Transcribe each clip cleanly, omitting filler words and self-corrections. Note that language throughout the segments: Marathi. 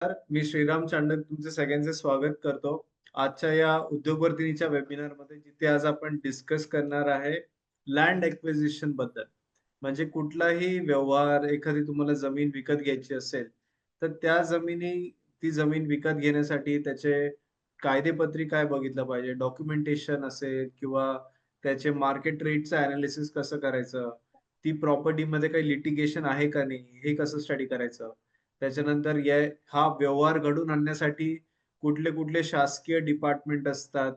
मी श्रीराम चांडक तुमचे सगळ्यांचे स्वागत करतो. आजच्या या उद्योगवर्धिनीच्या वेबिनारमध्ये जिथे आज आपण डिस्कस करणार आहे लँड एक्विजिशन बद्दल. म्हणजे कुठलाही व्यवहार, एखादी तुम्हाला जमीन विकत घ्यायची असेल, तर ती जमीन विकत घेण्यासाठी त्याचे कायदेपत्री काय बघितलं पाहिजे, डॉक्युमेंटेशन असेल किंवा त्याचे मार्केट रेटचं एनालिसिस कसं करायचं, ती प्रॉपर्टीमध्ये काही लिटिगेशन आहे का नाही, हे कसं स्टडी करायचं. त्याच्यानंतर हा व्यवहार घडवून आणण्यासाठी कुठले कुठले शासकीय डिपार्टमेंट असतात,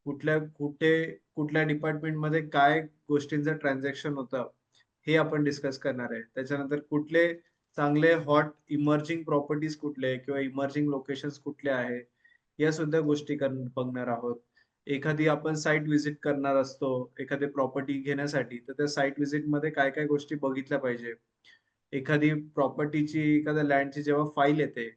कुठल्या डिपार्टमेंटमध्ये काय गोष्टींचं ट्रान्झॅक्शन होतं, हे आपण डिस्कस करणार आहे. त्याच्यानंतर कुठले चांगले हॉट इमर्जिंग प्रॉपर्टीज कुठले किंवा इमर्जिंग लोकेशन्स कुठले आहे, या सुद्धा गोष्टी बघणार आहोत. एखादी आपण साईट व्हिजिट करणार असतो एखादी प्रॉपर्टी घेण्यासाठी, तर त्या साईट व्हिजिट मध्ये काय काय गोष्टी बघितल्या पाहिजे. एखादी प्रॉपर्टीची, एखाद्या लँडची जेव्हा फाईल येते,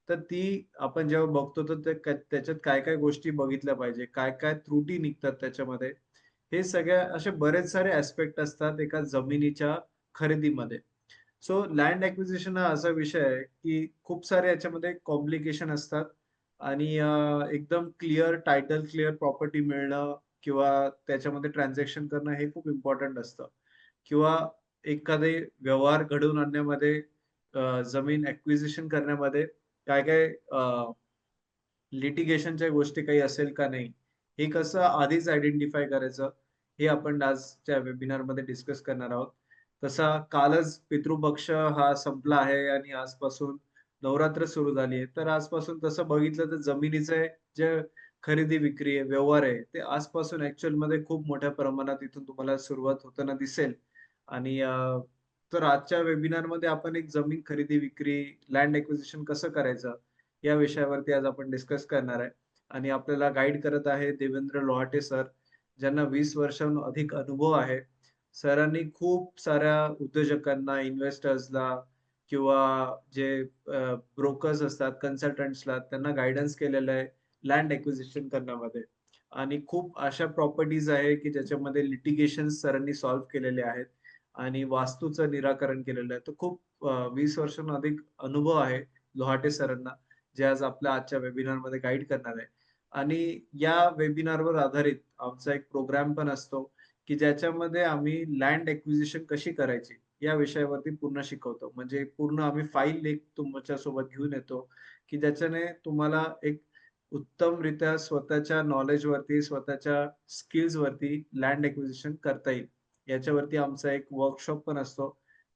तर ती आपण जेव्हा बघतो तर त्याच्यात काय काय गोष्टी बघितल्या पाहिजे, काय काय त्रुटी निघतात त्याच्यामध्ये. हे सगळ्या असे बरेच सारे ऍस्पेक्ट असतात एका जमिनीच्या खरेदीमध्ये. सो लँड ऍक्विजिशन हा असा विषय आहे की खूप सारे याच्यामध्ये कॉम्प्लिकेशन असतात आणि एकदम क्लिअर प्रॉपर्टी मिळणं किंवा त्याच्यामध्ये ट्रान्झॅक्शन करणं हे खूप इम्पॉर्टंट असतं. किंवा एखादे व्यवहार घडवून आणण्यामध्ये, जमीन ॲक्विजिशन करण्यामध्ये काय काय लिटिगेशनच्या गोष्टी काही असेल का नाही, हे कसं आधीच आयडेंटिफाय करायचं, हे आपण आजच्या वेबिनारमध्ये डिस्कस करणार आहोत. तसा कालच पितृपक्ष हा संपला आहे आणि आजपासून नवरात्र सुरू झाली आहे. तर आजपासून तसं बघितलं तर जमिनीचे जे खरेदी विक्री आहे, व्यवहार आहे, ते आजपासून ॲक्चुअलमध्ये खूप मोठ्या प्रमाणात इथून तुम्हाला सुरुवात होताना दिसेल. आणि तर आजच्या वेबिनारमध्ये आपण एक जमीन खरेदी विक्री, लँड ॲक्विजिशन कसं करायचं, या विषयावरती आज आपण डिस्कस करणार आहे. आणि आपल्याला गाईड करत आहे देवेंद्र लोहाटे सर, ज्यांना 20 वर्षांहून अधिक अनुभव आहे. सरांनी खूप साऱ्या उद्योजकांना, इन्व्हेस्टर्सला किंवा जे ब्रोकर्स असतात, कन्सल्टंट्सला त्यांना गाईडन्स केलेलं आहे लँड ॲक्विजिशन करण्यामध्ये. आणि खूप अशा प्रॉपर्टीज आहे की ज्याच्यामध्ये लिटिगेशन सरांनी सॉल्व्ह केलेले आहेत आणि वास्तूचं निराकरण केलेलं आहे. तर खूप 20 वर्षांहून अधिक अनुभव आहे लोहाटे सरांना, जे आज आपल्या आजच्या वेबिनारमध्ये गाईड करणार आहे. आणि या वेबिनारवर आधारित आमचा एक प्रोग्राम पण असतो की ज्याच्यामध्ये आम्ही लँड एक्विजिशन कशी करायची या विषयावरती पूर्ण शिकवतो. म्हणजे पूर्ण आम्ही फाईल एक तुमच्या सोबत घेऊन येतो की ज्याच्याने तुम्हाला एक उत्तमरित्या स्वतःच्या नॉलेजवरती, स्वतःच्या स्किल्सवरती लँड एक्विजिशन करता येईल. याच्यावरती आमचा एक वर्कशॉप पण असतो.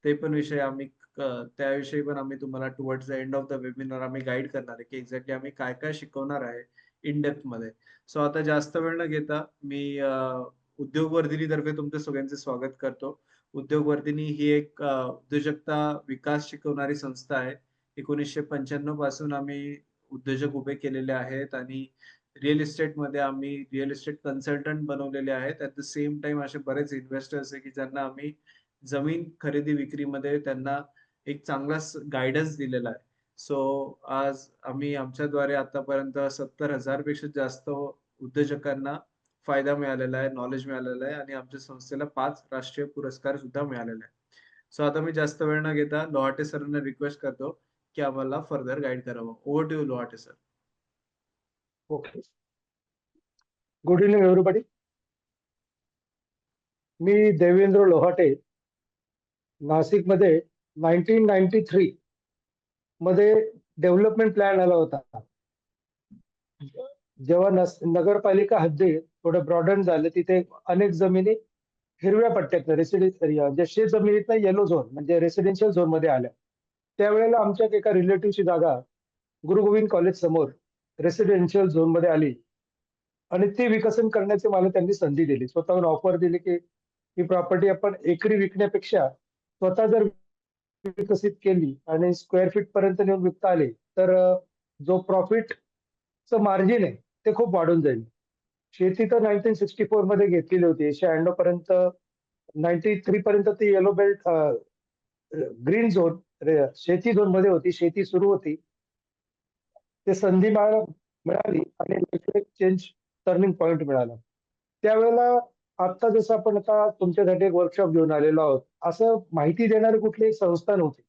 ते पण विषय आम्ही त्याविषयी पण आम्ही तुम्हाला towards the end of the webinar आम्ही गाईड करणार आहे की एक्झॅक्टली आम्ही काय काय शिकवणार आहे इन डेप्थ मध्ये. सो आता जास्त वेळ न घेता मी उद्योगवर्धिनीतर्फे तुमच्या सगळ्यांचे स्वागत करतो. उद्योगवर्धिनी ही एक उद्योजकता विकास शिकवणारी संस्था आहे. 1995 पासून आम्ही उद्योजक उभे केलेले आहेत आणि रिअल इस्टेट कन्सल्टंट बनवलेले आहेत. ऍट द सेम टाइम असे बरेच इन्व्हेस्टर्स आहे की ज्यांना आम्ही जमीन खरेदी विक्रीमध्ये त्यांना एक चांगला गायडन्स दिलेला आहे. सो आज आम्ही आमच्याद्वारे आतापर्यंत 70,000 पेक्षा जास्त उद्योजकांना फायदा मिळालेला आहे, नॉलेज मिळालेलं आहे आणि आमच्या संस्थेला 5 राष्ट्रीय पुरस्कार सुद्धा मिळालेले आहेत. सो आता मी जास्त वेळ न घेता लोहाटे सरांना रिक्वेस्ट करतो की आम्हाला फर्दर गाईड करावं. Over to you Lohate sir. Okay. Good evening everybody. मी देवेंद्र लोहाटे, नाशिकमध्ये 1993 मध्ये डेव्हलपमेंट प्लॅन आला होता. जेव्हा नगरपालिका हद्दीत थोडं ब्रॉडन झालं, तिथे अनेक जमिनी हिरव्या पट्ट्यात रेसिडेन्शियल शेत जमिनीत येलो झोन म्हणजे रेसिडेन्शियल झोन मध्ये आल्या. त्यावेळेला आमच्या एका रिलेटिव्हची जागा गुरु गोविंद कॉलेज समोर रेसिडेन्शियल झोन मध्ये आली आणि ते विकसन करण्याची मला त्यांनी संधी दिली. स्वतःहून ऑफर दिली की ही प्रॉपर्टी आपण एकरी विकण्यापेक्षा स्वतः जर विकसित केली आणि स्क्वेअर फीट पर्यंत नेऊन विकता आले तर जो प्रॉफिटचं मार्जिन आहे ते खूप वाढून जाईल. शेती तर 1964 मध्ये घेतलेली होती. 1996 पर्यंत, 93 पर्यंत ती येलो बेल्ट ग्रीन झोन शेती झोन मध्ये होती. शेती सुरू होती. ते संधी मला मिळाली आणि चेंज टर्निंग पॉइंट मिळाला. त्यावेळेला आता जसं आपण आता तुमच्यासाठी एक वर्कशॉप घेऊन आलेलो आहोत, असं माहिती देणारी कुठलीही संस्था नव्हती.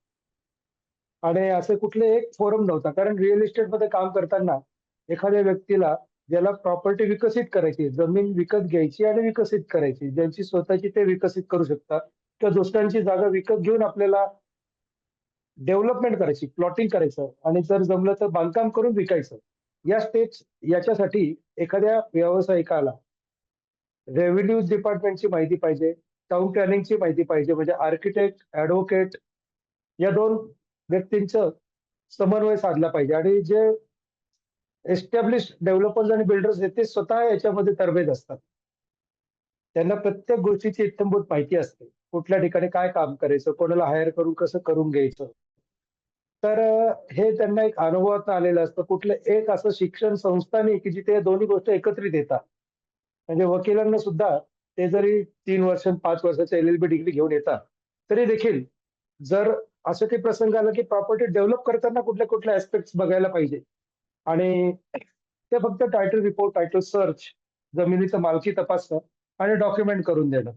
आणि असे कुठले एक फोरम नव्हता. कारण रिअल इस्टेटमध्ये काम करताना एखाद्या व्यक्तीला ज्याला प्रॉपर्टी विकसित करायची, जमीन विकत घ्यायची आणि विकसित करायची, ज्यांची स्वतःची ते विकसित करू शकतात किंवा दुसऱ्यांची जागा विकत घेऊन आपल्याला डेव्हलपमेंट करायची, प्लॉटिंग करायचं आणि जर जमलं तर बांधकाम करून विकायचं. याच्यासाठी एखाद्या व्यावसायिकाला रेव्हेन्यू डिपार्टमेंटची माहिती पाहिजे, टाउन प्लॅनिंगची माहिती पाहिजे, म्हणजे आर्किटेक्ट, ॲडव्होकेट या 2 व्यक्तींचं समन्वय साधला पाहिजे आणि जे एस्टॅब्लिश्ड डेव्हलपर्स आणि बिल्डर्स आहेत ते स्वतः याच्यामध्ये तरबेज असतात. त्यांना प्रत्येक गोष्टीची इत्थंभूत माहिती असते. कुठल्या ठिकाणी काय काम करायचं, कोणाला हायर करून कसं करून घ्यायचं. तर हे त्यांना एक अनुभवातून आलेलं असतं. कुठलं एक असं शिक्षण संस्था नाही की जिथे या दोन्ही गोष्टी एकत्रित येतात. म्हणजे वकिलांना सुद्धा ते जरी 3 वर्ष 5 वर्षाची एल-एल-बी डिग्री घेऊन येतात, तरी देखील जर असं काही प्रसंग आला की प्रॉपर्टी डेव्हलप करताना कुठल्या-कुठल्या ॲस्पेक्ट्स बघायला पाहिजे आणि ते फक्त टायटल रिपोर्ट, टायटल सर्च, जमिनीचं मालकी तपासणं आणि डॉक्युमेंट करून देणं.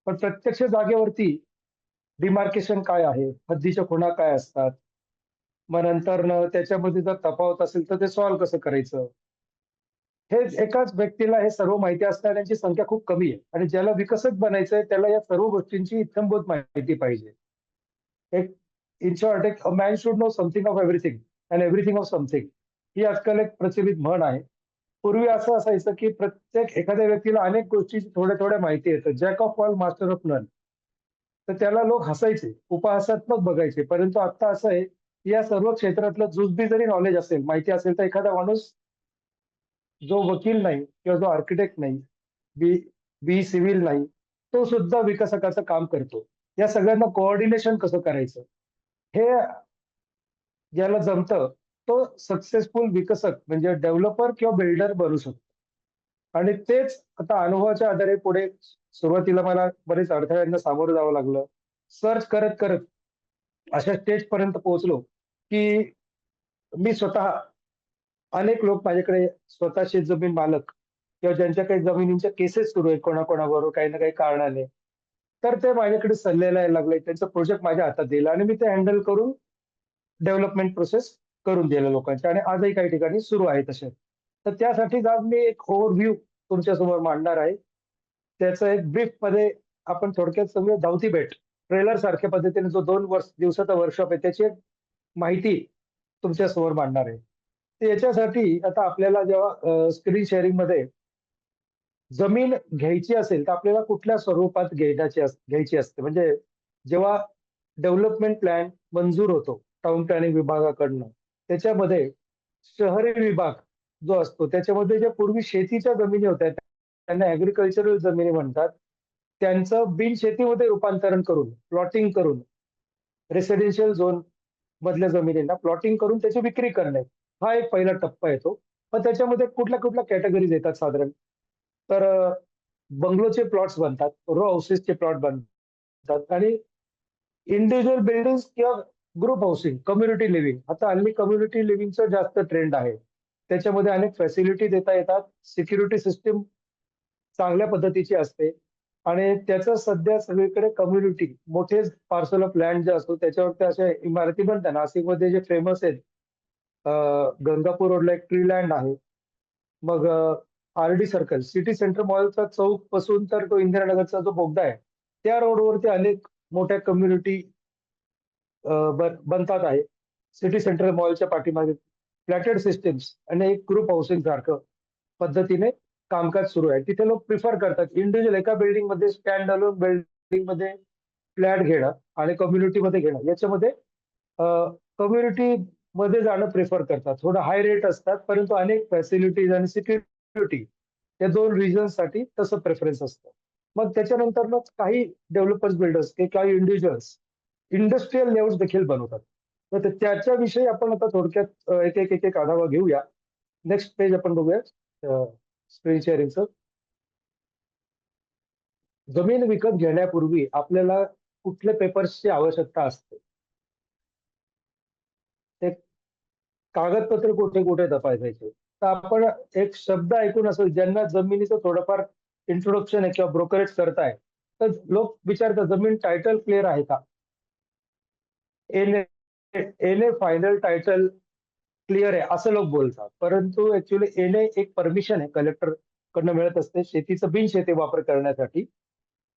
पण प्रत्यक्ष जागेवरती डिमार्केशन काय आहे? हद्दीच्या खुणा काय असतात? मग नंतर त्याच्यामध्ये जर तफावत असेल तर ते सॉल्व्ह कसं करायचं? हे एकाच व्यक्तीला हे सर्व माहिती असणाऱ्यांची संख्या खूप कमी आहे आणि ज्याला विकसक बनायचंय त्याला या सर्व गोष्टींची इत्थंभूत माहिती पाहिजे. एक इन शॉर्ट एक a man should know something of everything and everything of something ही आजकाल एक प्रचलित म्हण आहे. पूर्वी असं असायचं की प्रत्येक एखाद्या व्यक्तीला अनेक गोष्टीची थोड्या-थोड्या माहिती येतं. Jack of all master of none. तर त्याला लोक हसायचे, उपहासात्मक बघायचे. परंतु आता असं आहे, की या सर्व क्षेत्रातलं जुजबी जरी नॉलेज असेल, माहिती असेल, तर एखादा माणूस जो वकील नाही किंवा जो आर्किटेक्ट नाही, बी बी सिव्हिल नाही, तो सुद्धा विकसकाचं काम करतो. या सगळ्यांना कोऑर्डिनेशन कसं करायचं? हे ज्याला जमतं, तो सक्सेसफुल विकसक म्हणजे डेव्हलपर किंवा बिल्डर बनू शकतो. आणि तेच आता अनुभवाच्या आधारे पुढे सुरुवातीला मला बरेच अडथळ्यांना सामोरं जावं लागलं. सर्च करत-करत अशा स्टेजपर्यंत पोहोचलो, की मी स्वतः अनेक लोक माझ्याकडे स्वतः शेतजमीन मालक किंवा ज्यांच्या काही जमिनींच्या केसेस सुरू आहेत कोणाकोणाबरोबर काही ना काही कारणाने. तर ते माझ्याकडे सल्ल्याला यायला लागले. त्यांचं प्रोजेक्ट माझ्या हातात दिलं आणि मी ते हँडल करून डेव्हलपमेंट प्रोसेस करून दिल्या लोकांच्या आणि आजही काही ठिकाणी सुरू आहे तसे. तर त्यासाठीच आज मी एक ओव्हरव्ह्यू तुमच्यासमोर मांडणार आहे. त्याचं एक ब्रीफमध्ये आपण थोडक्यात समजूया धावती भेट. ट्रेलर सारख्या पद्धतीने जो 2 दिवसाचा वर्कशॉप आहे त्याची एक माहिती तुमच्यासमोर मांडणार आहे. तर याच्यासाठी आता आपल्याला जेव्हा स्क्रीन शेअरिंगमध्ये जमीन घ्यायची असेल, तर आपल्याला कुठल्या स्वरूपात घ्यायची असते. म्हणजे जेव्हा डेव्हलपमेंट प्लॅन मंजूर होतो टाउन प्लॅनिंग विभागाकडनं, त्याच्यामध्ये शहरी विभाग जो असतो, त्याच्यामध्ये ज्या पूर्वी शेतीच्या जमिनी होत्या, त्यांना ॲग्रीकल्चरल जमिनी म्हणतात. त्यांचं बिनशेतीमध्ये रूपांतरण करून, प्लॉटिंग करून, रेसिडेन्शियल झोन मधल्या जमिनींना प्लॉटिंग करून त्याची विक्री करणे. हा एक पहिला टप्पा येतो. मग त्याच्यामध्ये कुठल्या-कुठल्या कॅटेगरीज येतात साधारण? तर बंगलोचे प्लॉट्स बनतात, रो हाउसेसचे प्लॉट बनतात आणि इंडिव्हिज्युअल बिल्डिंग्स किंवा ग्रुप हाउसिंग, कम्युनिटी लिव्हिंग. आता हल्ली कम्युनिटी लिव्हिंगचं जास्त ट्रेंड आहे. त्याच्यामध्ये अनेक फॅसिलिटी देता येतात. सिक्युरिटी सिस्टम चांगल्या पद्धतीची असते आणि त्याचं सध्या सगळीकडे कम्युनिटी मोठे पार्सल ऑफ लँड जे असतो त्याच्यावरती अशा इमारती बनतात. नाशिकमध्ये जे फेमस आहेत अ, गंगापूर रोडला एक ट्री लँड आहे. मग आर-डी सर्कल, सिटी सेंटर मॉलचा चौक पासून तर तो इंदिरानगरचा जो बोगदा आहे, त्या रोडवरती अनेक मोठ्या कम्युनिटी बनतात आहे. सिटी सेंटर मॉलच्या पाठीमागे फ्लॅटेड सिस्टम्स आणि एक ग्रुप हाउसिंग सारखं पद्धतीने कामकाज सुरू आहे. तिथे लोक प्रिफर करतात इंडिव्हिज्युअल एका बिल्डिंगमध्ये स्टँड अलोन बिल्डिंगमध्ये फ्लॅट घेणं आणि कम्युनिटीमध्ये घेणं. याच्यामध्ये कम्युनिटीमध्ये जाणं प्रिफर करतात. थोडं हाय रेट असतात, परंतु अनेक फॅसिलिटीज आणि सिक्युरिटी या 2 रिझन्ससाठी तसं प्रेफरन्स असतं. मग त्याच्यानंतर मग काही डेव्हलपर्स बिल्डर्स काही इंडिव्हिज्युअल्स इंडस्ट्रियल लेआउट्स देखील बनवतात. तर त्याच्याविषयी आपण आता थोडक्यात एक आढावा घेऊया. नेक्स्ट पेज आपण बघूया स्क्रीन शेअरिंगचं. जमीन विकत घेण्यापूर्वी आपल्याला कुठल्या पेपर्सची आवश्यकता असते? ते कागदपत्र कुठे-कुठे तपासायचे? तर आपण एक शब्द ऐकून असेल ज्यांना जमिनीचं थोडंफार इंट्रोडक्शन आहे किंवा ब्रोकरेज करताय, तर लोक विचारतात जमीन टायटल क्लिअर आहे का? एने फायनल टायटल क्लिअर आहे असं लोक बोलतात. परंतु ऍक्च्युली एने एक परमिशन आहे कलेक्टर कडनं मिळत असते शेतीचं बिनशेती वापर करण्यासाठी.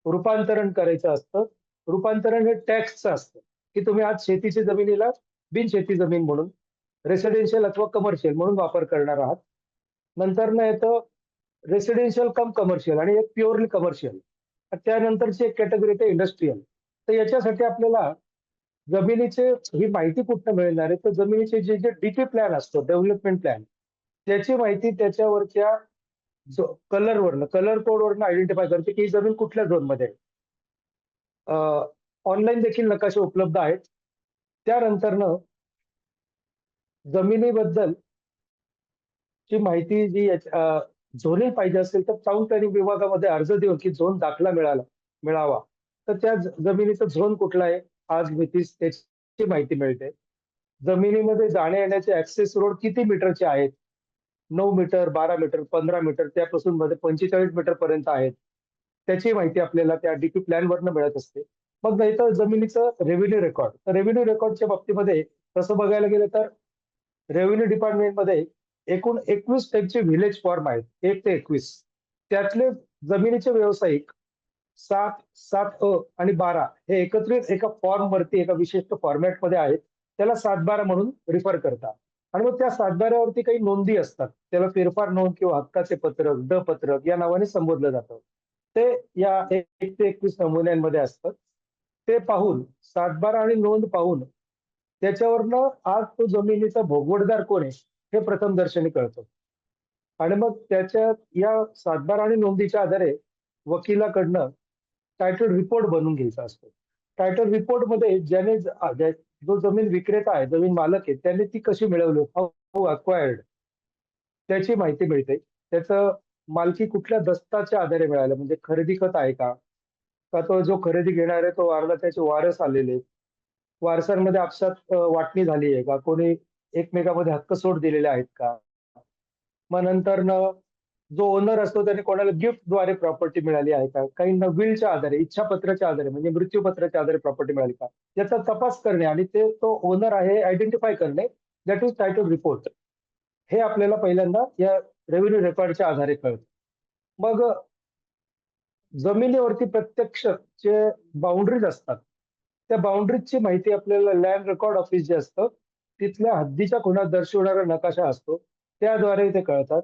रूपांतरण करायचं असतं. रूपांतरण हे टॅक्सचं असतं, की तुम्ही आज शेतीच्या जमिनीला बिनशेती जमीन म्हणून रेसिडेन्शियल अथवा कमर्शियल म्हणून वापर करणार आहात. नंतरनं येतं रेसिडेन्शियल कम कमर्शियल आणि एक प्युअरली कमर्शियल. त्यानंतरची एक कॅटेगरी येते इंडस्ट्रियल. तर याच्यासाठी आपल्याला जमिनीचे ही माहिती कुठनं मिळणार आहे? तर जमिनीचे जे डीपी प्लॅन असतो, डेव्हलपमेंट प्लॅन, त्याची माहिती त्याच्यावरच्या कलर कोडवरनं आयडेंटिफाय करते, की ही जमीन कुठल्या झोनमध्ये आहे. ऑनलाईन देखील नकाशे उपलब्ध आहेत. त्यानंतरनं जमिनीबद्दल ची माहिती जी झोनिंग पाहिजे असेल तर टाउन प्लॅनिंग विभागामध्ये अर्ज देऊन की झोन दाखला मिळावा. तर त्या जमिनीचा झोन कुठला आहे, आज मितीस त्याची माहिती मिळते. जमिनीमध्ये जाण्या-येण्याचे ॲक्सेस रोड किती मीटरचे आहेत? 9 मीटर, 12 मीटर, 15 मीटर त्यापासून मध्ये 45 मीटर पर्यंत आहेत. त्याची माहिती आपल्याला त्या डीपी प्लॅनवरनं मिळत असते. मग नाहीतर जमिनीचं रेव्हेन्यू रेकॉर्ड. तर रेव्हेन्यू रेकॉर्डच्या बाबतीमध्ये तसं बघायला गेलं तर रेव्हेन्यू डिपार्टमेंटमध्ये एकूण 21 टाइपचे व्हिलेज फॉर्म आहेत. 1 ते 21. त्यातले जमिनीचे व्यावसायिक 7, 7अ आणि 12 हे एकत्रित एका फॉर्मवरती एका विशिष्ट फॉर्मॅटमध्ये आहेत. त्याला 7-12 म्हणून रिफर करतात. आणि मग त्या 7-12 वरती काही नोंदी असतात. त्याला फेरफार नोंद किंवा हक्काचे पत्रक, ड पत्रक या नावाने संबोधलं जातं. ते या 1 ते 21 नमुन्यांमध्ये असतात. ते पाहून 7-12 आणि नोंद पाहून त्याच्यावरनं आज तो जमिनीचा भोगवटदार कोण आहे, हे प्रथमदर्शनी कळतं. आणि मग त्याच्या या 7-12 आणि नोंदीच्या आधारे वकिलाकडनं टायटल रिपोर्ट बनवून घ्यायचा असतो. टायटल रिपोर्टमध्ये जो जमीन विक्रेता आहे, जमीन मालक आहे, त्याने ती कशी मिळवली, हाऊ अक्वायर्ड त्याची माहिती मिळते. त्याचं मालकी कुठल्या दस्ताच्या आधारे मिळालं, म्हणजे खरेदी खत आहे का? का तो जो खरेदी घेणार आहे, तो वारला त्याचे वारस आलेले आहेत. वारसांमध्ये आपसात वाटणी झाली आहे का? कोणी एकमेकांमध्ये हक्क सोड दिलेले आहेत का? मग नंतरनं जो ओनर असतो त्याने कोणाला गिफ्टद्वारे प्रॉपर्टी मिळाली आहे का? काहींना विलच्या आधारे, इच्छापत्राच्या आधारे म्हणजे मृत्यूपत्राच्या आधारे प्रॉपर्टी मिळाली का? याचा तपास करणे आणि तो ओनर आहे आयडेंटिफाय करणे, दॅट इज टायटल रिपोर्ट. हे आपल्याला पहिल्यांदा या रेव्हेन्यू रेकॉर्डच्या आधारे कळतं. मग जमिनीवरती प्रत्यक्ष जे बाउंडरीज असतात, त्या बाउंडरीजची माहिती आपल्याला लँड रेकॉर्ड ऑफिस जे असतं, तिथल्या हद्दीच्या खुणा दर्शवणारा नकाशा असतो, त्याद्वारे ते कळतात.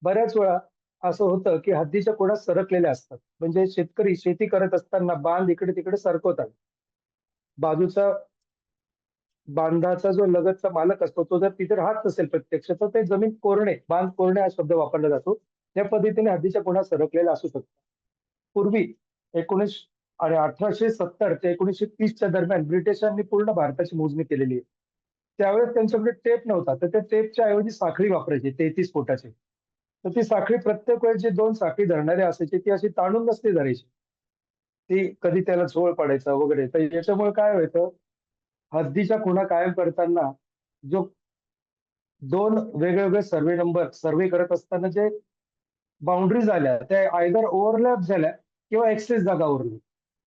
बऱ्याच वेळा असं होतं, की हद्दीच्या खुणा सरकलेल्या असतात. म्हणजे शेतकरी शेती करत असताना बांध इकडे-तिकडे सरकवतात. बाजूचा बांधाचा जो लगतचा मालक असतो, तो जर तिथे राहत नसेल प्रत्यक्ष, तर ते जमीन कोरणे, बांध कोरणे हा शब्द वापरला जातो. त्या पद्धतीने हद्दीच्या खुणा सरकलेल्या असू शकतात. पूर्वी 19 आणि 1870 ते 1930च्या दरम्यान ब्रिटिशांनी पूर्ण भारताची मोजणी केलेली आहे. त्यावेळेस त्यांच्याकडे टेप नव्हता, तर त्या टेपच्या ऐवजी साखळी वापरायची 33 फुटाची. तर ती साखळी प्रत्येक वेळेस जे 2 साखळी धरणारे असायचे, ती अशी ताणून नसती धरायची. ती कधी त्याला झोळ पडायचा वगैरे. तर याच्यामुळे काय व्हायचं, हद्दीच्या खुणा कायम करताना जो 2 वेगवेगळे सर्व्हे करत असताना जे बाउंडरीज आल्या, त्या आयदर ओव्हरलॅप झाल्या किंवा एक्सेस जागा उरली.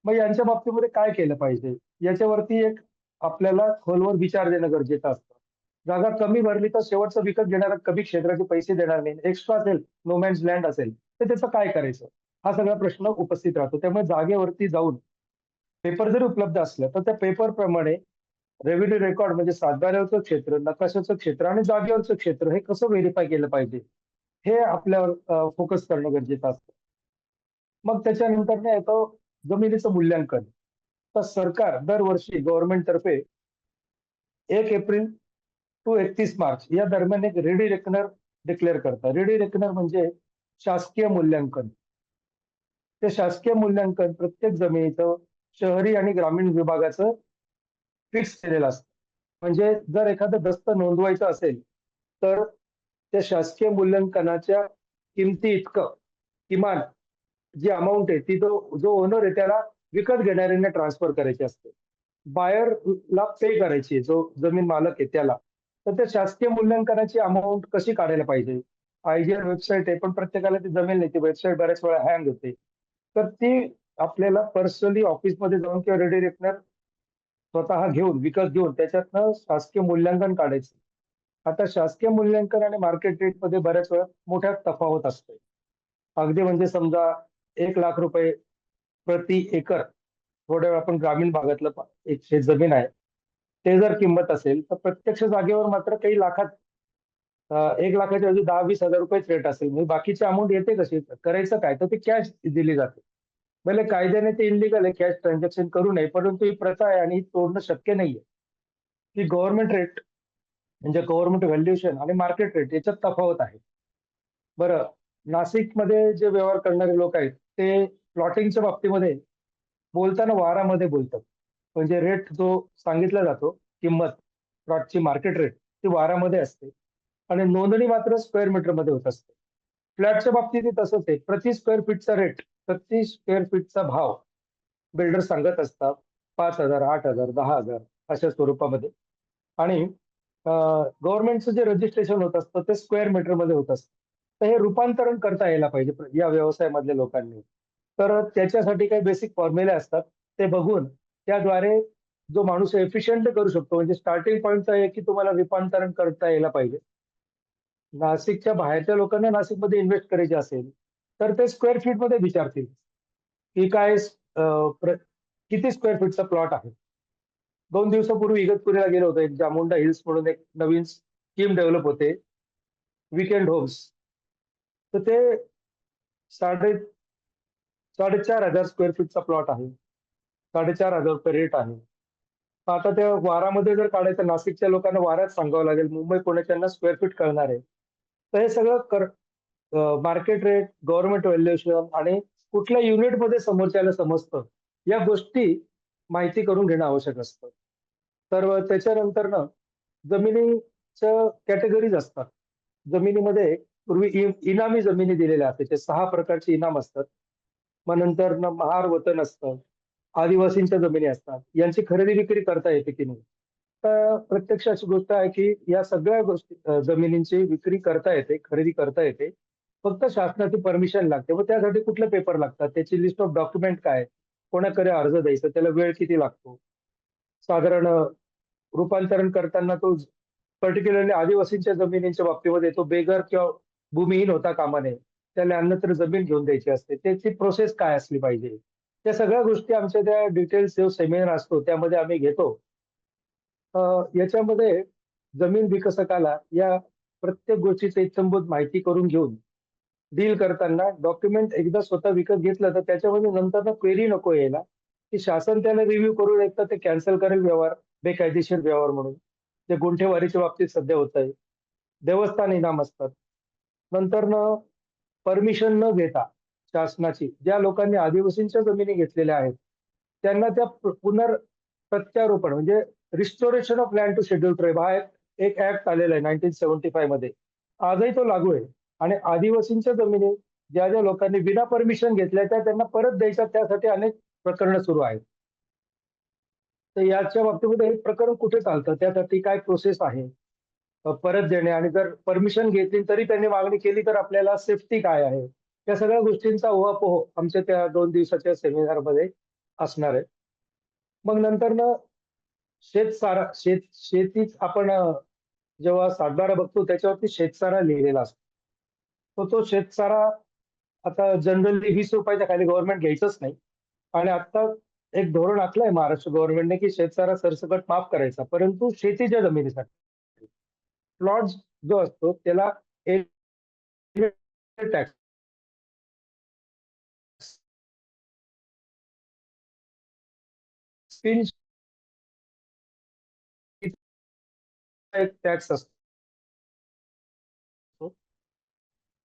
मग यांच्या बाबतीमध्ये काय केलं पाहिजे? याच्यावरती एक आपल्याला खोलवर विचार देणं गरजेचं असतं. जागा कमी भरली तर शेवटचा विकत घेणारा कमी क्षेत्राचे पैसे देणार नाही. एक्स्ट्रा असेल, नो मॅन्स लँड असेल, तर त्याचं काय करायचं? हा सगळा प्रश्न उपस्थित राहतो. त्यामुळे जागेवरती जाऊन पेपर जरी उपलब्ध असलं, तर त्या पेपरप्रमाणे रेव्हेन्यू रेकॉर्ड म्हणजे सातबाऱ्यावरचं क्षेत्र, नकाशाचं क्षेत्र आणि जागेवरचं क्षेत्र हे कसं व्हेरिफाय केलं पाहिजे, हे आपल्यावर फोकस करणं गरजेचं असतं. मग त्याच्यानंतर येतं जमिनीचं मूल्यांकन. तर सरकार दरवर्षी गव्हर्नमेंटतर्फे 1 एप्रिल टू 31 मार्च या दरम्यान एक रेडी रेकनर डिक्लेअर करतात. रेडी रेकनर म्हणजे शासकीय मूल्यांकन. ते शासकीय मूल्यांकन प्रत्येक जमिनीचं शहरी आणि ग्रामीण विभागाचं फिक्स केलेलं असतं. म्हणजे जर एखादं दस्त नोंदवायचं असेल, तर त्या शासकीय मूल्यांकनाच्या किमती इतकं किमान जी अमाउंट आहे ती जो ओनर आहे त्याला विकत घेणाऱ्यांना ट्रान्सफर करायची असते. बायरला पे करायची आहे, जो जमीन मालक आहे त्याला. तर त्या शासकीय मूल्यांकनाची अमाउंट कशी काढायला पाहिजे? आयजीआर वेबसाईट आहे, पण प्रत्येकाला ती जमेल नाही. ती वेबसाईट बऱ्याच वेळा हँग होते. तर ती आपल्याला पर्सनली ऑफिसमध्ये जाऊन किंवा रेडी रेकनर स्वतः घेऊन विकत घेऊन त्याच्यातनं शासकीय मूल्यांकन काढायचं. आता शासकीय मूल्यांकन आणि मार्केट रेट मध्ये बऱ्याच वेळा मोठ्या तफावत असते. अगदी म्हणजे समजा 1 लाख रुपये प्रति एकर, थोड्या वेळ आपण ग्रामीण भागातलं एक शेत जमीन आहे, ते जर किंमत असेल तर प्रत्यक्ष जागेवर मात्र काही लाखात 1 लाखाच्या ऐवजी 10-20 हजार रुपयेच रेट असेल. म्हणजे बाकीची अमाऊंट येते कशी, करायचं काय, तर ती कॅश दिली जाते. भले कायद्याने ते इलिगल आहे कॅश ट्रान्झॅक्शन करू नये, परंतु ही प्रथा आहे आणि ही तोडणं शक्य नाहीये. की गव्हर्नमेंट रेट म्हणजे गव्हर्नमेंट व्हॅल्युएशन आणि मार्केट रेट याच्यात तफावत आहे. बरं, नाशिकमध्ये जे व्यवहार करणारे लोक आहेत ते प्लॉटिंगच्या बाबतीमध्ये बोलताना वारामध्ये बोलतात. म्हणजे रेट जो सांगितला जातो, किंमत प्लॉटची मार्केट रेट ती वारामध्ये असते आणि नोंदणी मात्र स्क्वेअर मीटरमध्ये होत असते. फ्लॅटच्या बाबतीतही तसंच आहे. प्रति स्क्वेअर फीटचा रेट, प्रति स्क्वेअर फीटचा भाव बिल्डर सांगत असतात 5,000, 8,000, 10,000 अशा स्वरूपामध्ये. आणि गव्हर्नमेंटचं जे रजिस्ट्रेशन होत असतं ते स्क्वेअर मीटरमध्ये होत असतं. तर हे रूपांतरण करता यायला पाहिजे या व्यवसायामधल्या लोकांनी. तर त्याच्यासाठी काही बेसिक फॉर्म्युले असतात. ते बघून त्याद्वारे जो माणूस एफिशियंट करू शकतो, म्हणजे स्टार्टिंग पॉईंट आहे की तुम्हाला रूपांतरण करता यायला पाहिजे. नाशिकच्या बाहेरच्या लोकांना नाशिकमध्ये इन्व्हेस्ट करायचे असेल, तर ते स्क्वेअर फीटमध्ये विचारतील, की काय किती स्क्वेअर फीटचा प्लॉट आहे. 2 दिवसापूर्वी इगतपुरीला गेलो होतो. एक चामुंडा हिल्स म्हणून एक नवीन स्कीम डेव्हलप होते, वीकेंड होम्स. तर ते साडे 4,500 स्क्वेअर फीटचा प्लॉट आहे. 4,500 रुपये रेट आहे. आता त्या वारामध्ये जर काढायचं, नाशिकच्या लोकांना वाऱ्यात सांगावं लागेल, मुंबई पुण्याच्यांना स्क्वेअर फीट कळणार आहे. तर हे सगळं मार्केट रेट, गव्हर्नमेंट व्हॅल्युएशन आणि कुठल्या युनिटमध्ये समोरच्याला समजतं, या गोष्टी माहिती करून घेणं आवश्यक असतं. तर त्याच्यानंतर ना जमिनीच्या कॅटेगरीज असतात. जमिनीमध्ये पूर्वी इनामी जमिनी दिलेल्या असायच्या. 6 प्रकारचे इनाम असतात. मग नंतर ना महार वतन असतं. आदिवासींच्या जमिनी असतात. यांची खरेदी विक्री करता येते की नाही. तर प्रत्यक्ष अशी गोष्ट आहे की या सगळ्या गोष्टी जमिनींची विक्री करता येते, खरेदी करता येते. फक्त शासनाची परमिशन लागते. व त्यासाठी कुठले पेपर लागतात, त्याची लिस्ट ऑफ डॉक्युमेंट काय, कोणाकडे अर्ज द्यायचा, त्याला वेळ किती लागतो, साधारण रूपांतरण करताना तो पर्टिक्युलरली आदिवासींच्या जमिनींच्या बाबतीमध्ये तो बेघर किंवा भूमिहीन होता कामा नये. त्याला अन्यत्र जमीन घेऊन द्यायची असते. त्याची प्रोसेस काय असली पाहिजे. त्या सगळ्या गोष्टी आमच्या त्या डिटेल्स जो सेमिनार असतो त्यामध्ये आम्ही घेतो. याच्यामध्ये जमीन विकसकाला या प्रत्येक गोष्टीची इत्थंभूत माहिती करून घेऊन डील करताना डॉक्युमेंट एकदा स्वतः विकत घेतलं तर त्याच्यामध्ये नंतर क्वेरी नको यायला, की शासन त्याला रिव्ह्यू करून एकदा ते कॅन्सल करेल व्यवहार, बेकायदेशीर व्यवहार म्हणून. जे गुंठेवारीच्या बाबतीत सध्या होत आहे. देवस्थान इनाम असतात. नंतर परमिशन न घेता शासनाची ज्या लोकांनी आदिवासींच्या जमिनी घेतलेल्या आहेत, त्यांना त्या पुनर्प्रत्यारोपण म्हणजे restoration of land to schedule tribe हा एक ऍक्ट आलेला आहे 1975 मध्ये. आजही तो लागू आहे. आणि आदिवासींच्या जमिनी ज्या ज्या लोकांनी विना परमिशन घेतल्या त्या त्यांना परत द्यायच्या, त्यासाठी अनेक प्रकरणं सुरू आहेत. तर याच्या बाबतीमध्ये हे प्रकरण कुठे चालतं, त्यासाठी काय प्रोसेस आहे परत देणे, आणि जर परमिशन घेतली तरी त्यांनी मागणी केली तर आपल्याला सेफ्टी काय आहे, या सगळ्या गोष्टींचा उहापोह आमच्या त्या 2 दिवसाच्या सेमिनारमध्ये असणार आहे. मग नंतर शेतसारा शेतीच आपण जेव्हा सातबारा बघतो त्याच्यावरती शेतसारा लिहिलेला असतो. तो शेतसारा आता जनरली 20 रुपयाच्या खाली गव्हर्नमेंट घ्यायचंच नाही. आणि आता एक धोरण आखलंय महाराष्ट्र गव्हर्नमेंटने की शेतसारा सरसकट माफ करायचा, परंतु शेतीच्या जमिनीसाठी प्लॉट जो असतो त्याला टॅक्स टॅक्स असतो,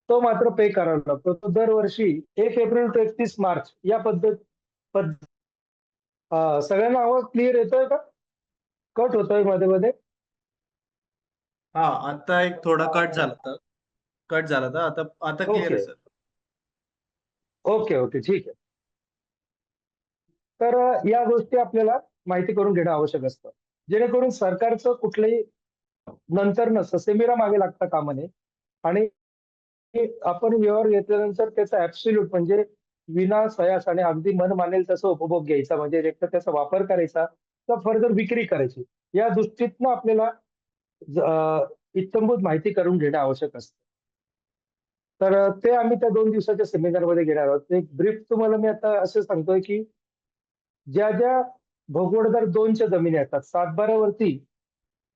तो मात्र पे करावा लागतो. तो दरवर्षी 1 एप्रिल ते 31 मार्च या पद्धत सगळ्यांना आवाज क्लिअर येतोय का? कट होतोय मध्ये मध्ये? हा, आता एक थोडा कट झाला था. आता आता क्लिअर ओके, आहे सर. ओके, ओके, ठीक आहे. तर या गोष्टी आपल्याला माहिती करून घेणं आवश्यक असतं, जेणेकरून सरकारचं कुठलंही नंतर ससेमिरा मागे लागता कामा नये. आणि आपण व्यवहार घेतल्यानंतर त्याचा ऍब्सोल्यूट म्हणजे विना सयास आणि अगदी मन मानेल तसं उपभोग घ्यायचा, म्हणजे एक तर त्याचा वापर करायचा, का फर्दर विक्री करायची, या दृष्टीतनं आपल्याला इत्थंभूत माहिती करून घेणं आवश्यक असतं. तर ते आम्ही त्या 2 दिवसाच्या सेमिनारमध्ये घेणार आहोत. एक ब्रीफ तुम्हाला मी आता असं सांगतोय, की ज्या भोगवटदार 2च्या जमिनी असतात, 7/12 वरती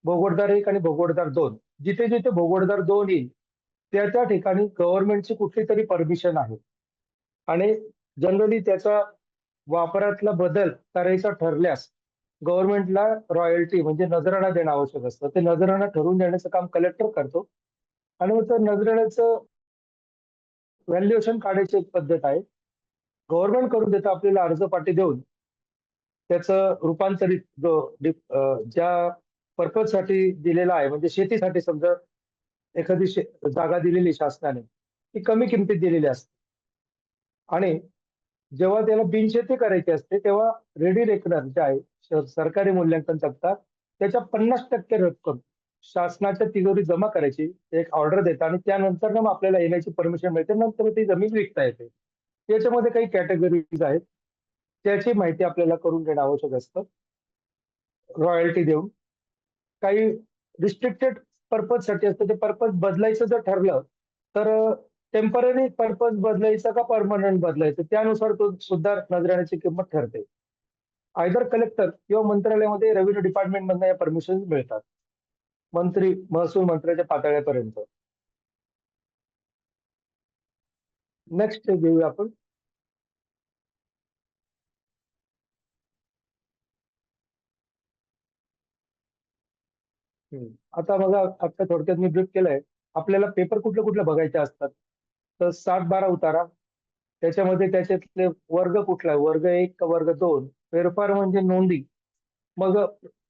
भोगवटदार 1 आणि भोगवटदार 2, जिथे-जिथे भोगवटदार 2 येईल, त्या ठिकाणी गव्हर्नमेंटची कुठलीतरी परमिशन आहे आणि जनरली त्याचा वापरातला बदल करायचा ठरल्यास गव्हर्नमेंटला रॉयल्टी म्हणजे नजराणा देणं आवश्यक असतं. ते नजराणा ठरवून देण्याचं काम कलेक्टर करतो आणि मग त्या नजराण्याचं व्हॅल्युएशन काढायची एक पद्धत आहे. गव्हर्नमेंट करून देतं आपल्याला अर्ज-पाटी देऊन त्याचं रूपांतरित ज्या पर्पजसाठी दिलेला आहे, म्हणजे शेतीसाठी समजा एखादी जागा दिलेली शासनाने, ती कमी किमतीत दिलेली असते आणि जेव्हा त्याला बिनशेती करायची असते, तेव्हा रेडी रेकनर जे आहे, सरकारी मूल्यांकन तक्ता, त्याच्या 50% रक्कम शासनाच्या तिजोरीत जमा करायची, एक ऑर्डर देतात आणि त्यानंतर मग आपल्याला येण्याची परमिशन मिळते. नंतर ती जमीन विकता येते. त्याच्यामध्ये काही कॅटेगरीज आहेत. त्याची माहिती आपल्याला करून घेणं आवश्यक असतं. रॉयल्टी देऊन. काही रिस्ट्रिक्टेड पर्पजसाठी असतं. ते पर्पज बदलायचं जर ठरलं, तर टेम्पररी पर्पज बदलायचा का परमनंट बदलायचं, त्यानुसार तो सुद्धा नजराण्याची किंमत ठरते. आयदर कलेक्टर किंवा मंत्रालयामध्ये रेव्हेन्यू डिपार्टमेंटमधनं या परमिशन मिळतात. मंत्री, महसूल मंत्र्याच्या पातळ्यापर्यंत. नेक्स्ट घेऊया आपण. आता बघा, आता थोडक्यात मी ब्रीफ केलंय. आपल्याला पेपर कुठले बघायचे असतात. तर 7/12 उतारा, त्याच्यामध्ये त्याच्यातले वर्ग कुठला आहे, वर्ग 1 का वर्ग 2, फेरफार म्हणजे नोंदी. मग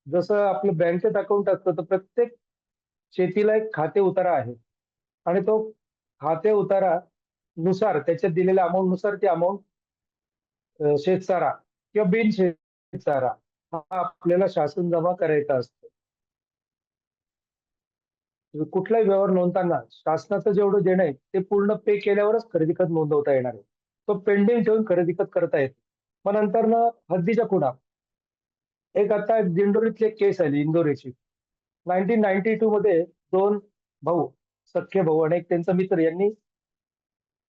जसं आपलं बँकेत अकाउंट असतं, तर प्रत्येक शेतीला एक खाते उतारा आहे आणि तो खाते उतारा नुसार त्याच्यात दिलेल्या अमाऊंट नुसार ती अमाऊंट शेतसारा किंवा बिन शेतसारा हा आपल्याला शासन जमा करायचा असतो. कुठलाही व्यवहार नोंदताना शासनाचं जेवढं देणं आहे ते पूर्ण पे केल्यावरच खरेदी खत नोंदवता येणार आहे. तो पेंडिंग ठेवून खरेदी खत करता येते. मग नंतर हद्दीच्या खुणा. एक आता दिंडोरीतली एक केस आली इंदोरीची. 1992 मध्ये 2 भाऊ, सख्खे भाऊ आणि एक त्यांचा मित्र यांनी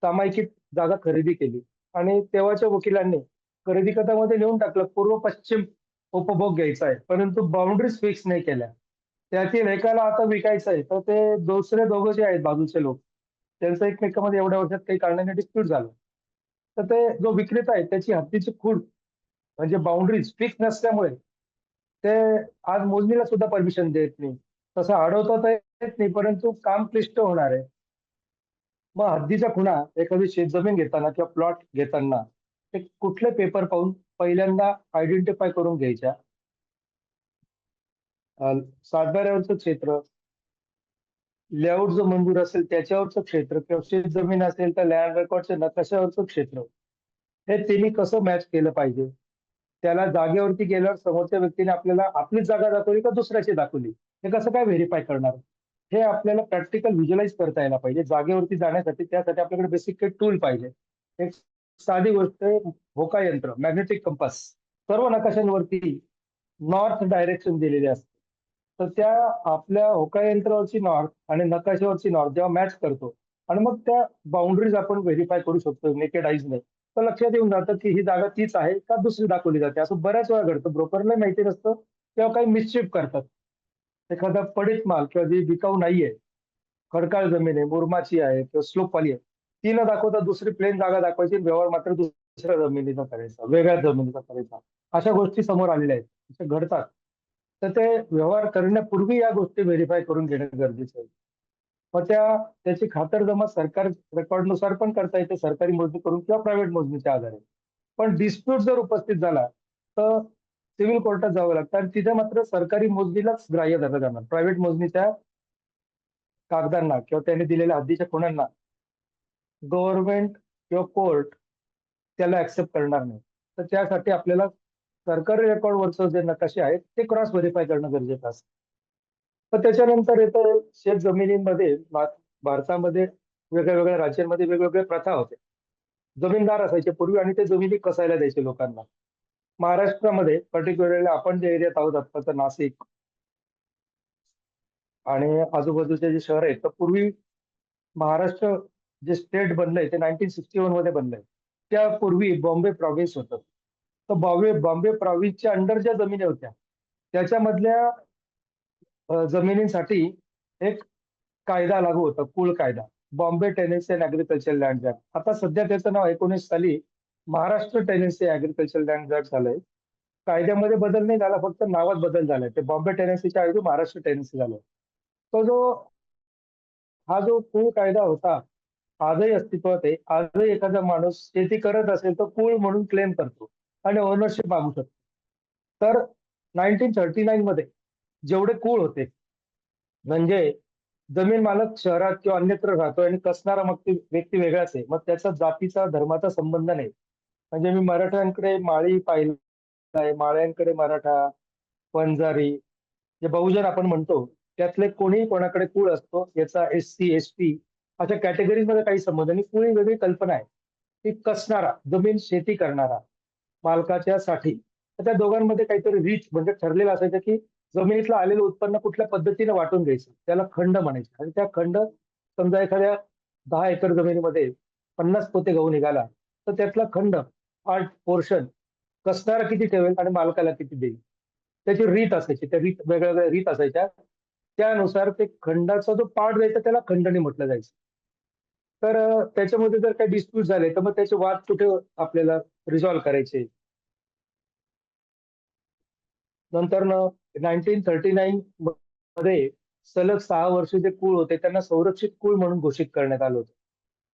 सामायिक जागा खरेदी केली आणि तेव्हाच्या वकिलांनी खरेदी खतामध्ये लिहून टाकलं पूर्व पश्चिम उपभोग घ्यायचा आहे, परंतु बाउंड्रीज फिक्स नाही केल्या. त्यातील एकाला आता विकायचं आहे, तर ते दुसरे दोघं जे आहेत बाजूचे लोक, त्यांचं एकमेकांमध्ये एवढ्या वर्षात काही कारणाने डिस्प्यूट झालं. तर ते जो विक्रेता आहे त्याची हद्दीची खूण म्हणजे बाउंड्रीज फिक्स नसल्यामुळे ते आज मोजणीला सुद्धा परमिशन देत नाही. तसं अडवता तर येत नाही, परंतु काम क्लिष्ट होणार आहे. मग हद्दीच्या खुणा एखादी शेतजमीन घेताना किंवा प्लॉट घेताना ते कुठले पेपर पाहून पहिल्यांदा आयडेंटिफाय करून घ्यायच्या. सातबाऱ्यावरचं क्षेत्र, लेआउट जो मंजूर असेल त्याच्यावरचं क्षेत्र किंवा शेतजमीन असेल तर लँड रेकॉर्डच्या नकाशावरचं क्षेत्र, हे तिन्ही कसं मॅच केलं पाहिजे. त्याला जागेवरती गेल्यावर समोरच्या व्यक्तीने आपल्याला आपलीच जागा दाखवली का दुसऱ्याची दाखवली, हे कसं काय व्हेरीफाय करणार, हे आपल्याला प्रॅक्टिकल व्हिज्युअलाइज करता यायला पाहिजे. जागेवरती जाण्यासाठी त्यासाठी आपल्याकडे बेसिक काही टूल पाहिजे. एक साधी गोष्ट आहे, होका यंत्र, मॅग्नेटिक कंपास. सर्व नकाशांवरती नॉर्थ डायरेक्शन दिलेले असते. तर त्या आपल्या होका यंत्रावरची नॉर्थ आणि नकाशावरची नॉर्थ जेव्हा मॅच करतो आणि मग त्या बाउंड्रीज आपण व्हेरीफाय करू शकतो नेकेड आईजने, तर लक्षात येऊन जातं की ही जागा तीच आहे का दुसरी दाखवली जाते. असं बऱ्याच वेळा घडतं. ब्रोकरला माहिती नसतं तेव्हा काही मिसशिफ करतात. एखादा पडीत माल किंवा जी विकाऊ नाहीये, खडकाळ जमीन आहे, मुरमाची आहे किंवा स्लोपवाली आहे, ती न दाखवता दुसरी प्लेन जागा दाखवायची, व्यवहार मात्र दुसऱ्या जमिनीचा करायचा, वेगळ्या जमिनीचा करायचा. अशा गोष्टी समोर आलेल्या आहेत, अशा घडतात. तर ते व्यवहार करण्यापूर्वी या गोष्टी व्हेरीफाय करून घेणं गरजेचं आहे. मग त्याची खातरजमा सरकार रेकॉर्डनुसार पण करता येते, सरकारी मोजणी करून किंवा प्रायव्हेट मोजणीच्या आधारे. पण डिस्प्यूट जर उपस्थित झाला तर सिव्हिल कोर्टात जावं लागतं आणि तिथे मात्र सरकारी मोजणीलाच ग्राह्य धरलं जाणार. प्रायव्हेट मोजणीच्या कागदांना किंवा त्यांनी दिलेल्या हद्दीच्या खुणांना गव्हर्नमेंट किंवा कोर्ट त्याला ऍक्सेप्ट करणार नाही. तर त्यासाठी आपल्याला सरकारी रेकॉर्डवरचं जे नकाशे आहेत ते क्रॉस व्हेरीफाय करणं गरजेचं असतं. तर त्याच्यानंतर येतं शेत जमिनींमध्ये भारतामध्ये वेगळ्या राज्यांमध्ये वेगवेगळ्या प्रथा होत्या. जमीनदार असायचे पूर्वी आणि ते जमिनी कसायला द्यायचे लोकांना. महाराष्ट्रामध्ये पर्टिक्युलरली आपण जे एरियात आहोत आता, तर नाशिक आणि आजूबाजूचे जे शहर आहेत, तर पूर्वी महाराष्ट्र जे स्टेट बनलंय ते 1961 मध्ये बनलंय. त्यापूर्वी बॉम्बे प्रॉव्हिन्स होतं. तर बॉम्बे प्रॉव्हिन्सच्या अंडर ज्या जमिनी होत्या त्याच्यामधल्या जमिनींसाठी एक कायदा लागू होता, कुळ कायदा, Bombay tenancy and agriculture land act. आता सध्या त्याचं नाव 19 साली Maharashtra tenancy agriculture land act झालंय. कायद्यामध्ये बदल नाही झाला, फक्त नावात बदल झालाय. ते बॉम्बे टेनेन्सीच्या ऐवजी महाराष्ट्र टेनेन्सी झालं. हा जो कुळ कायदा होता आजही अस्तित्वात आहे. आजही एखादा माणूस शेती करत असेल तर कुळ म्हणून क्लेम करतो आणि ओनरशिप मागू शकतो. तर 1939 मध्ये जेवढे कुळ होते, म्हणजे जमीन मालक शहरात किंवा अन्यत्र राहतो आणि कसणारा मग ती व्यक्ती वेगळाच आहे, मग त्याचा जातीचा धर्माचा संबंध नाही. म्हणजे मी मराठ्यांकडे माळी पाहिलं आहे, माळ्यांकडे मराठा, वंजारी, जे बहुजन आपण म्हणतो, त्यातले कोणीही कोणाकडे कुळ असतो. याचा SC ST अशा कॅटेगरीज मध्ये काही संबंध नाही. कुळ ही वेगळी कल्पना आहे. ती कसणारा, जमीन शेती करणारा मालकाच्या साठी. तर त्या दोघांमध्ये काहीतरी रीच म्हणजे ठरलेलं असायचं की जमिनीतलं आलेलं उत्पन्न कुठल्या पद्धतीने वाटून घ्यायचं, त्याला खंड म्हणायचे. आणि त्या खंड, समजा एखाद्या 10 एकर जमिनीमध्ये 50 पोते गहू निघाला, तर त्यातला खंड, 8 पोर्शन कसणारा किती ठेवेल आणि मालकाला किती देईल, त्याची रीत असायची. त्या वेगळ्या वेगळ्या रीत असायच्या. त्यानुसार ते खंडाचा जो पार्ट द्यायचा त्याला खंडणी म्हटलं जायचं. तर त्याच्यामध्ये जर काही डिस्प्यूट झाले तर मग त्याचे वाद कुठे आपल्याला रिझॉल्व्ह करायचे. नंतर 1939 मध्ये सलग 6 वर्ष जे कुळ होते त्यांना संरक्षित कुळ म्हणून घोषित करण्यात आलं होतं.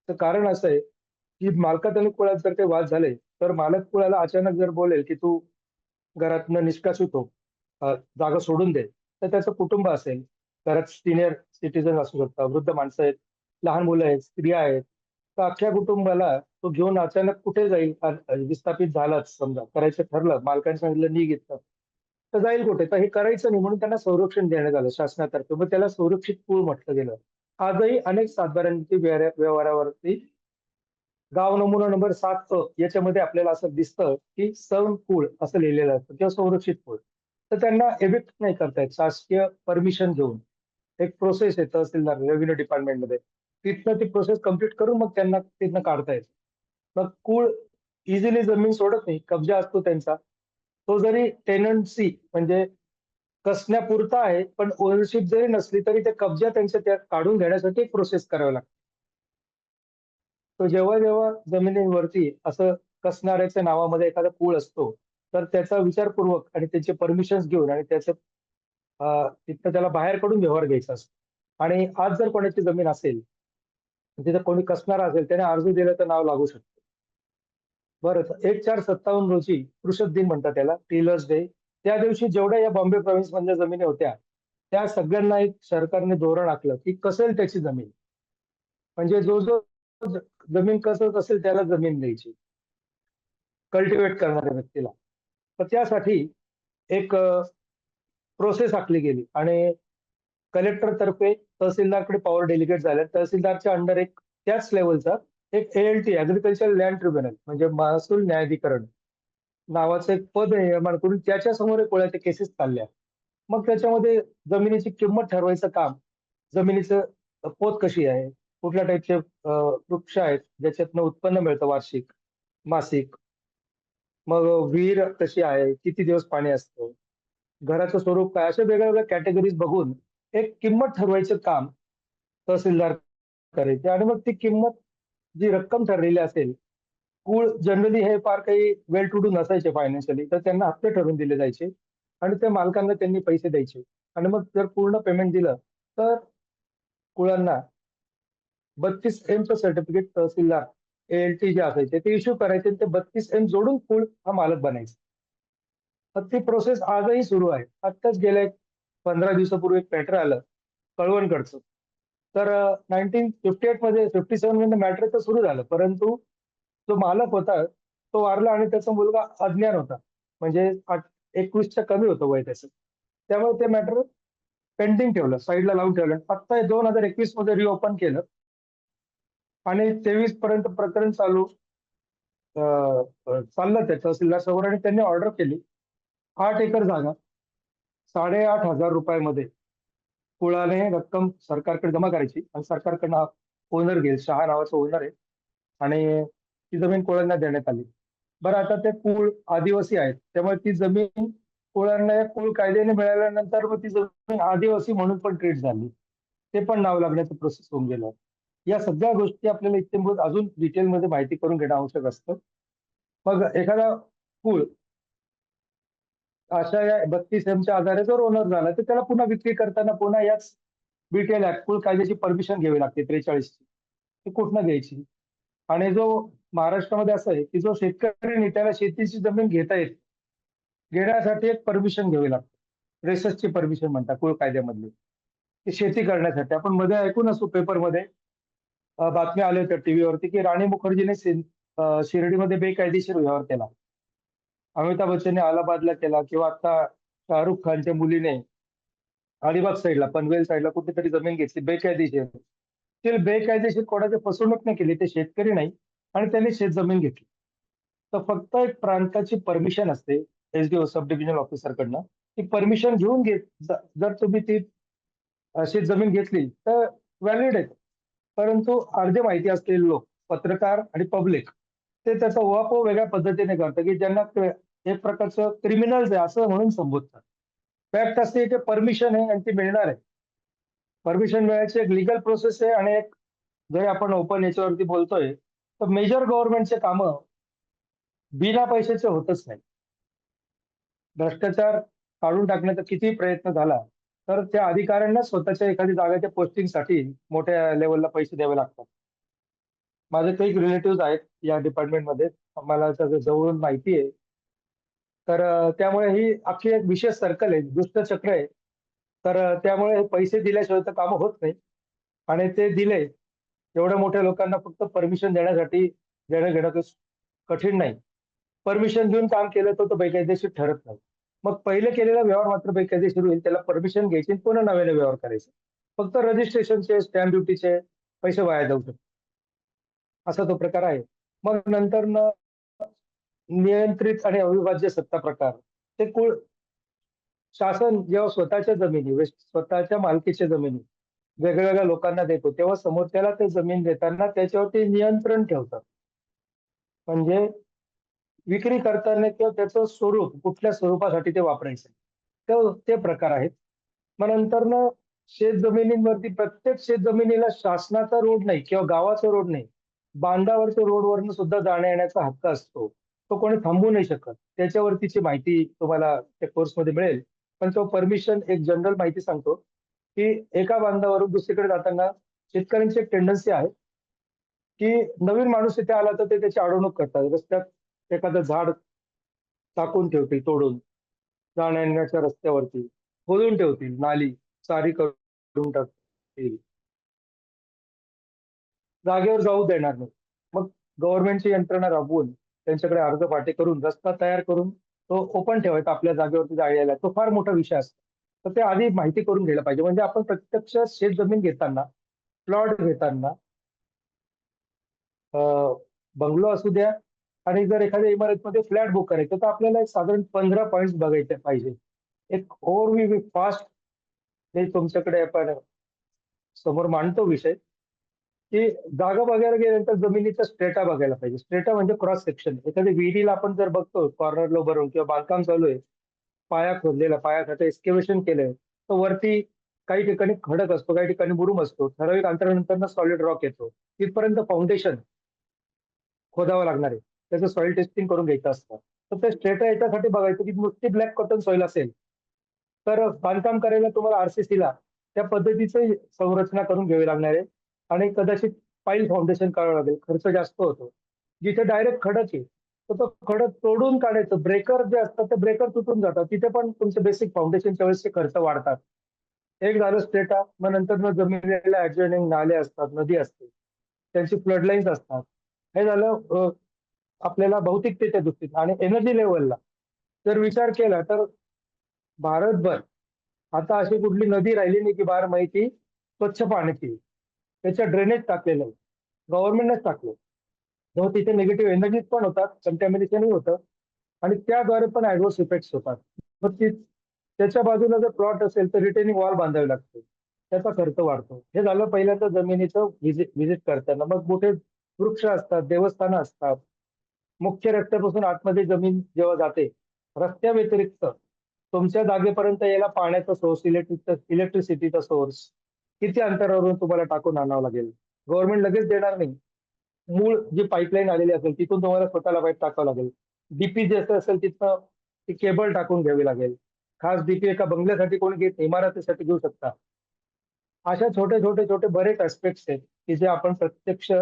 तर कारण असं आहे की मालकात आणि कुळात जर काही वाद झाले तर मालक कुळाला अचानक जर बोलेल की तू घरातनं निष्कासित हो, जागा सोडून दे, तर त्याचं कुटुंब असेल, घरात सिनियर सिटीजन असू शकतात, वृद्ध माणसं आहेत, लहान मुलं आहेत, स्त्रिया आहेत, तर अख्ख्या कुटुंबाला तो घेऊन अचानक कुठे जाईल? विस्थापित झालाच समजा, करायचं ठरलं, मालकाने सांगितलं निघ इथं, तर जाईल कुठे? तर हे करायचं नाही म्हणून त्यांना संरक्षण देण्यात आलं शासनातर्फे. मग त्याला संरक्षित कुळ म्हटलं गेलं. आजही अनेक सातबाऱ्यांची व्यवहारावरती गाव नमुना नंबर 7 याच्यामध्ये आपल्याला असं दिसतं की सण कुळ असं लिहिलेलं असतं किंवा संरक्षित कुळ. तर त्यांना एविक्ट नाही करता येत शासकीय परमिशन घेऊन. एक प्रोसेस आहे तहसीलदार रेव्हेन्यू डिपार्टमेंटमध्ये. तिथनं ती प्रोसेस कम्प्लीट करून मग त्यांना तिथनं काढता येतं. मग कुळ इझिली जमीन सोडत नाही, कब्जा असतो त्यांचा. तो जरी टेनन्सी म्हणजे कसण्यापुरता आहे, पण ओनरशिप जरी नसली तरी ते कब्जा त्यांच्या त्या काढून घेण्यासाठी एक प्रोसेस करावी लागते. तो जेव्हा जेव्हा जमिनीवरती असं कसणाऱ्याच्या नावामध्ये एखादा पूल असतो, तर त्याचा विचारपूर्वक आणि त्याचे परमिशन्स घेऊन आणि त्याचं तिथं त्याला बाहेर काढून व्यवहार घ्यायचा असतो. आणि आज जर कोणाची जमीन असेल, तिथं कोणी कसणारा असेल, त्याने अर्ज दिलं तर नाव लागू शकतं. बरं, तर 1/4/57 रोजी कृषक दिन म्हणतात त्याला, टिलर्स डे. त्या दिवशी जेवढ्या या बॉम्बे प्रॉव्हिन्स मधल्या जमिनी होत्या, त्या सगळ्यांना एक सरकारने धोरण आखलं की कसेल त्याची जमीन, म्हणजे जो जो जमीन कसत असेल त्याला जमीन द्यायची, कल्टिवेट करणाऱ्या व्यक्तीला. तर त्यासाठी एक प्रोसेस आखली गेली आणि कलेक्टर तर्फे तहसीलदारकडे पॉवर डेलिगेट झाल्या. तहसीलदारच्या अंडर एक त्याच लेवलचा एक ALT, ऍग्रिकल्चर लँड ट्रिब्युनल, म्हणजे महसूल न्यायाधिकरण नावाचं एक पद निर्माण करून त्याच्या समोर कोळ्याच्या केसेस चालल्या. मग त्याच्यामध्ये जमिनीची किंमत ठरवायचं काम, जमिनीचं पोत कशी आहे, कुठल्या टाईपचे वृक्ष आहेत ज्याच्यातनं उत्पन्न मिळतं वार्षिक, मासिक, मग विहीर कशी आहे, किती दिवस पाणी असतं, घराचं स्वरूप काय, अशा वेगळ्या कॅटेगरीज बघून एक किंमत ठरवायचं काम तहसीलदार करायचे. आणि मग ती किंमत, जी रक्कम ठरलेली असेल, कुळ जनरली हे फार काही वेल टू डू नसायचे फायनान्शियली, तर त्यांना हप्ते ठरवून दिले जायचे आणि त्या मालकांना त्यांनी पैसे द्यायचे. आणि मग जर पूर्ण पेमेंट दिलं तर कुळांना 32M सर्टिफिकेट तहसीलदार ALT जे असायचे ते इश्यू करायचे आणि ते 32M जोडून कुळ हा मालक बनायचा. तर ती प्रोसेस आजही सुरू आहे. आत्ताच गेल्या 15 दिवसापूर्वी एक मॅटर आलं कळवणकडचं. तर 1958 मध्ये 57 मध्ये मॅटर तर सुरू झालं, परंतु जो मालक होता तो वारला आणि त्याचा मुलगा अज्ञान होता, म्हणजे 21च्या कमी होतं वय त्याचं. त्यामुळे ते मॅटर पेंडिंग ठेवलं, साईडला लावून ठेवलं. आता 2021 मध्ये रिओपन केलं आणि 23 पर्यंत प्रकरण चालू. चाललं त्या तहसीलदार समोर आणि त्यांनी ऑर्डर केली. 8 एकर जागा 8,500 रुपयामध्ये कुळाने रक्कम सरकारकडे जमा करायची आणि सरकारकडनं ओनर घेईल, शहा नावाचा ओनर आहे आणि ती जमीन कोळ्यांना देण्यात आली. बरं, आता ते कुळ आदिवासी आहेत, त्यामुळे ती जमीन कुळांना या कुळ कायद्याने मिळाल्यानंतर मग ती जमीन आदिवासी म्हणून पण ट्रीट झाली. ते पण नाव लागण्याचं प्रोसेस होऊन गेलं. या सगळ्या गोष्टी आपल्याला इत्यंभूत अजून डिटेलमध्ये माहिती करून घेणं आवश्यक असतं. मग एखादा कुळ अशा या 32 आधारे जर ओनर झाला तर त्याला पुन्हा विक्री करताना पुन्हा याच बीटीएल ऍक्ट कुळ कायद्याची परमिशन घ्यावी लागते 43 ची. ती कुठनं घ्यायची? आणि जो महाराष्ट्रामध्ये असं आहे की जो शेतकरी त्याला शेतीची जमीन घेता येते, घेण्यासाठी एक परमिशन घ्यावी लागते. रेससची परमिशन म्हणतात कुळ कायद्यामधली. ती शेती करण्यासाठी. आपण मध्ये ऐकून असू पेपरमध्ये बातम्या आल्या होत्या टीव्हीवरती की राणी मुखर्जीने शिर्डीमध्ये बेकायदेशीर व्यवहार केला. अमिताभ बच्चनने अलाहाबादला केला किंवा आता शाहरुख खानच्या मुलीने अलिबाग साईडला पनवेल साईडला कुठेतरी जमीन घेतली बेकायदेशीर. ते बेकायदेशीर कोणाची फसवणूक नाही केली, ते शेतकरी नाही आणि त्यांनी शेत जमीन घेतली. तर फक्त एक प्रांताची परमिशन असते एसडीओ सब डिव्हिजनल ऑफिसरकडनं. ती परमिशन घेऊन जर तुम्ही ती शेत जमीन घेतली तर व्हॅलिड आहे. परंतु अर्धे माहिती असलेले लोक, पत्रकार आणि पब्लिक ते त्याचा उहापोह वेगळ्या पद्धतीने करतात की ज्यांना एक प्रकारचं क्रिमिनल्स आहे असं म्हणून संबोधतात. फॅक्ट असते की परमिशन आहे आणि ती मिळणार आहे. परमिशन मिळायची एक लिगल प्रोसेस आहे आणि एक जर आपण ओपन याच्यावरती बोलतोय तर मेजर गव्हर्नमेंटचे कामं बिना पैशाचे होतच नाही. भ्रष्टाचार काढून टाकण्याचा कितीही प्रयत्न झाला तर त्या अधिकाऱ्यांना स्वतःच्या एखादी जागेच्या पोस्टिंगसाठी मोठ्या लेवलला पैसे द्यावे लागतात. माझे काही रिलेटिव्ह आहेत या डिपार्टमेंटमध्ये, मला त्याचं जवळून माहिती आहे. तर त्यामुळे ही अख्खी एक विशेष सर्कल आहे, दुष्टचक्र आहे. तर त्यामुळे हे पैसे दिल्याशिवाय तर कामं होत नाही आणि ते दिले एवढ्या मोठ्या लोकांना फक्त परमिशन देण्यासाठी देणं घेणं काही कठीण नाही. परमिशन घेऊन काम केलं तर तो बेकायदेशीर ठरत नाही. मग पहिले केलेला व्यवहार मात्र बेकायदेशीर होईल. त्याला परमिशन घ्यायची आणि पुन्हा नव्याने व्यवहार करायचे. फक्त रजिस्ट्रेशनचे, स्टॅम्प ड्युटीचे पैसे वाया जाऊ शकतात. असा तो प्रकार आहे. मग नंतर नियंत्रित आणि अविभाज्य सत्ता प्रकार. ते कुळ शासन जेव्हा स्वतःच्या जमिनी, स्वतःच्या मालकीच्या जमिनी वेगवेगळ्या लोकांना देतो, तेव्हा समोरच्याला ते जमीन देताना त्याच्यावरती नियंत्रण ठेवतात. म्हणजे विक्री करताना किंवा त्याचं स्वरूप कुठल्या स्वरूपासाठी ते वापरायचं ते प्रकार आहेत. मग नंतर शेत जमिनींवरती प्रत्येक शेत जमिनीला शासनाचा रोड नाही किंवा गावाचा रोड नाही, बांधावरच्या रोडवरनं सुद्धा जाण्या येण्याचा हक्क असतो. तो कोणी थांबवू नाही शकत. त्याच्यावरतीची माहिती तुम्हाला त्या कोर्समध्ये मिळेल. पण तो परमिशन एक जनरल माहिती सांगतो की एका बांधावरून दुसरीकडे जाताना शेतकऱ्यांची एक टेंडन्सी आहे की नवीन माणूस इथे आला तर ते त्याची अडवणूक करतात. रस्त्यात एखादं झाड टाकून ठेवतील तोडून, जाण्या-येण्याच्या रस्त्यावरती खोदून ठेवतील, नाली चारी करून टाकतील. जागेवर जाऊ देणार नाही. मग गव्हर्नमेंटची यंत्रणा राबवून त्यांच्याकडे अर्ज पाठे करून रस्ता तयार करून तो ओपन ठेवायचा आपल्या जागेवरती जायला. तो फार मोठा विषय असतो. तर ते आधी माहिती करून घ्यायला पाहिजे. म्हणजे आपण प्रत्यक्ष शेत जमीन घेताना, प्लॉट घेताना बंगलो असू द्या आणि जर एखाद्या इमारतीमध्ये फ्लॅट बुक करायचं तर आपल्याला एक साधारण 15 पॉईंट्स बघायचे पाहिजे. एक ओव्हरव्ह्यू फास्ट हे तुमच्याकडे आपण समोर मांडतो विषय की जागा बघायला गेल्यानंतर जमिनीचा स्ट्रेटा बघायला पाहिजे. स्ट्रेटा म्हणजे क्रॉस सेक्शन. एखाद्या विहिरीला आपण जर बघतो कॉर्नरला उभं राहून किंवा बांधकाम चालू आहे, पाया खोदलेला, पायासाठी एक्स्केव्हेशन केलंय, तर वरती काही ठिकाणी खडक असतो, काही ठिकाणी मुरुम असतो. ठराविक अंतरानंतर सॉलिड रॉक येतो. तिथपर्यंत फाउंडेशन खोदावं लागणार आहे. त्याचं सॉइल टेस्टिंग करून घ्यायचं असतं. तर ते स्ट्रेटा याच्यासाठी बघायचं की नुसती ब्लॅक कॉटन सॉइल असेल तर बांधकाम करायला तुम्हाला आरसीसीला त्या पद्धतीची संरचना करून घ्यावी लागणार आहे आणि कदाचित पाईल फाउंडेशन करावं लागेल. खर्च जास्त होतो. जिथे डायरेक्ट खडक आहे तर तो खडक तोडून काढायचं. ब्रेकर जे असतात ते ब्रेकर तुटून जातात. तिथे पण तुमचे बेसिक फाउंडेशनच्या वेळेसचे खर्च वाढतात. एक झालं स्ट्रेटा. मग नंतर जमिनीला ऍडजॉइनिंग नाले असतात, नदी असते, त्यांची फ्लड लाईन्स असतात. हे झालं आपल्याला भौतिकतेच्या दृष्टीने. आणि एनर्जी लेवलला जर विचार केला तर भारतभर आता अशी कुठली नदी राहिली नाही की बारमाही स्वच्छ पाण्याची. त्याच्या ड्रेनेज टाकलेलं आहे. गव्हर्नमेंटनेच टाकलं. तेव्हा तिथे निगेटिव्ह एनर्जीज पण होतात, कंटॅमिनेशनही होतं आणि त्याद्वारे पण ऍडव्हर्स इफेक्ट्स होतात. मग त्याच्या बाजूला जर प्लॉट असेल तर रिटेनिंग वॉल बांधावी लागते, त्याचा खर्च वाढतो. हे झालं पहिल्यांदा जमिनीचं व्हिजिट करताना. मग मोठे वृक्ष असतात, देवस्थानं असतात, मुख्य रस्त्यापासून आतमध्ये जमीन जेव्हा जाते, रस्त्या व्यतिरिक्त तुमच्या जागेपर्यंत यायला पाण्याचा सोर्स, इलेक्ट्रिसिटीचा सोर्स किती अंतरावरून तुम्हाला टाकून आणावं लागेल. गव्हर्नमेंट लगेच देणार नाही. मूळ जी पाईपलाईन आलेली असेल तिथून तुम्हाला स्वतःला पाईप टाकावं लागेल. डीपी जसं असेल तिथं ती केबल टाकून घ्यावी लागेल. खास डीपी एका बंगल्यासाठी कोणी घेत, इमारतीसाठी घेऊ शकता. अशा छोटे बरेच ऍस्पेक्ट्स आहेत की जे आपण प्रत्यक्ष